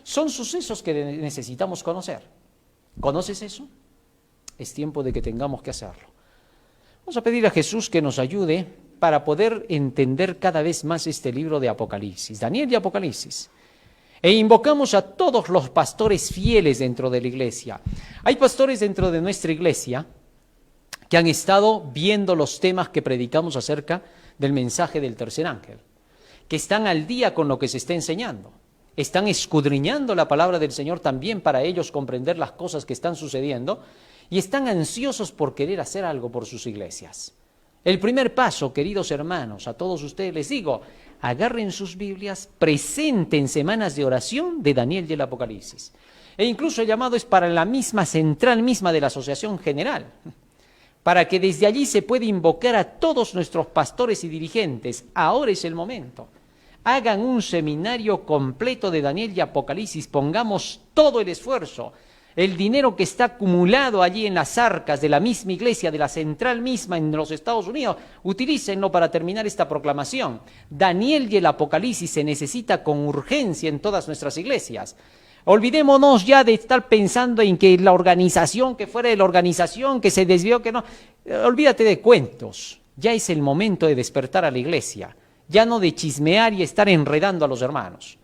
Son sucesos que necesitamos conocer. ¿Conoces eso? Es tiempo de que tengamos que hacerlo. Vamos a pedir a Jesús que nos ayude para poder entender cada vez más este libro de Apocalipsis, Daniel y Apocalipsis. E invocamos a todos los pastores fieles dentro de la iglesia. Hay pastores dentro de nuestra iglesia que han estado viendo los temas que predicamos acerca del mensaje del tercer ángel, que están al día con lo que se está enseñando. Están escudriñando la palabra del Señor también para ellos comprender las cosas que están sucediendo y están ansiosos por querer hacer algo por sus iglesias. El primer paso, queridos hermanos, a todos ustedes les digo, agarren sus Biblias, presenten semanas de oración de Daniel y el Apocalipsis. E incluso el llamado es para la misma central misma de la Asociación General, para que desde allí se pueda invocar a todos nuestros pastores y dirigentes. Ahora es el momento. Hagan un seminario completo de Daniel y Apocalipsis, pongamos todo el esfuerzo. El dinero que está acumulado allí en las arcas de la misma iglesia, de la central misma en los Estados Unidos, utilícenlo para terminar esta proclamación. Daniel y el Apocalipsis se necesita con urgencia en todas nuestras iglesias. Olvidémonos ya de estar pensando en que la organización, que fuera de la organización, que se desvió, que no. Olvídate de cuentos. Ya es el momento de despertar a la iglesia. Ya no de chismear y estar enredando a los hermanos.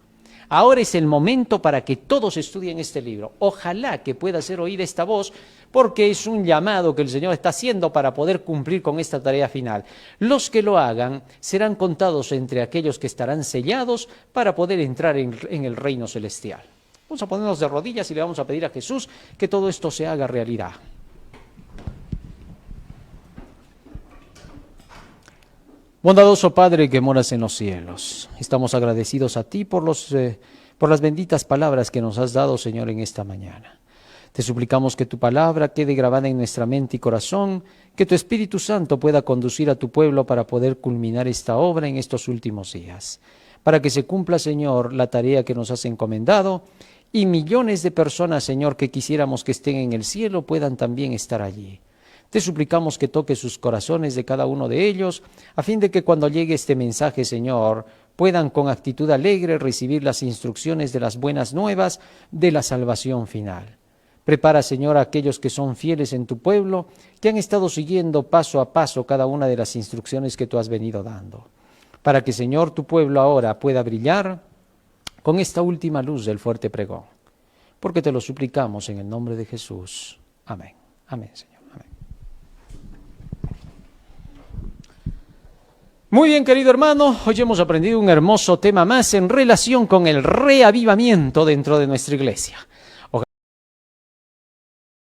Ahora es el momento para que todos estudien este libro. Ojalá que pueda ser oída esta voz, porque es un llamado que el Señor está haciendo para poder cumplir con esta tarea final. Los que lo hagan serán contados entre aquellos que estarán sellados para poder entrar en el reino celestial. Vamos a ponernos de rodillas y le vamos a pedir a Jesús que todo esto se haga realidad. Bondadoso Padre que moras en los cielos, estamos agradecidos a ti por las benditas palabras que nos has dado, Señor, en esta mañana. Te suplicamos que tu palabra quede grabada en nuestra mente y corazón, que tu Espíritu Santo pueda conducir a tu pueblo para poder culminar esta obra en estos últimos días, para que se cumpla, Señor, la tarea que nos has encomendado, y millones de personas, Señor, que quisiéramos que estén en el cielo puedan también estar allí. Te suplicamos que toques sus corazones de cada uno de ellos, a fin de que cuando llegue este mensaje, Señor, puedan con actitud alegre recibir las instrucciones de las buenas nuevas de la salvación final. Prepara, Señor, a aquellos que son fieles en tu pueblo, que han estado siguiendo paso a paso cada una de las instrucciones que tú has venido dando, para que, Señor, tu pueblo ahora pueda brillar con esta última luz del fuerte pregón. Porque te lo suplicamos en el nombre de Jesús. Amén. Amén, Señor. Amén. Muy bien, querido hermano, hoy hemos aprendido un hermoso tema más en relación con el reavivamiento dentro de nuestra iglesia.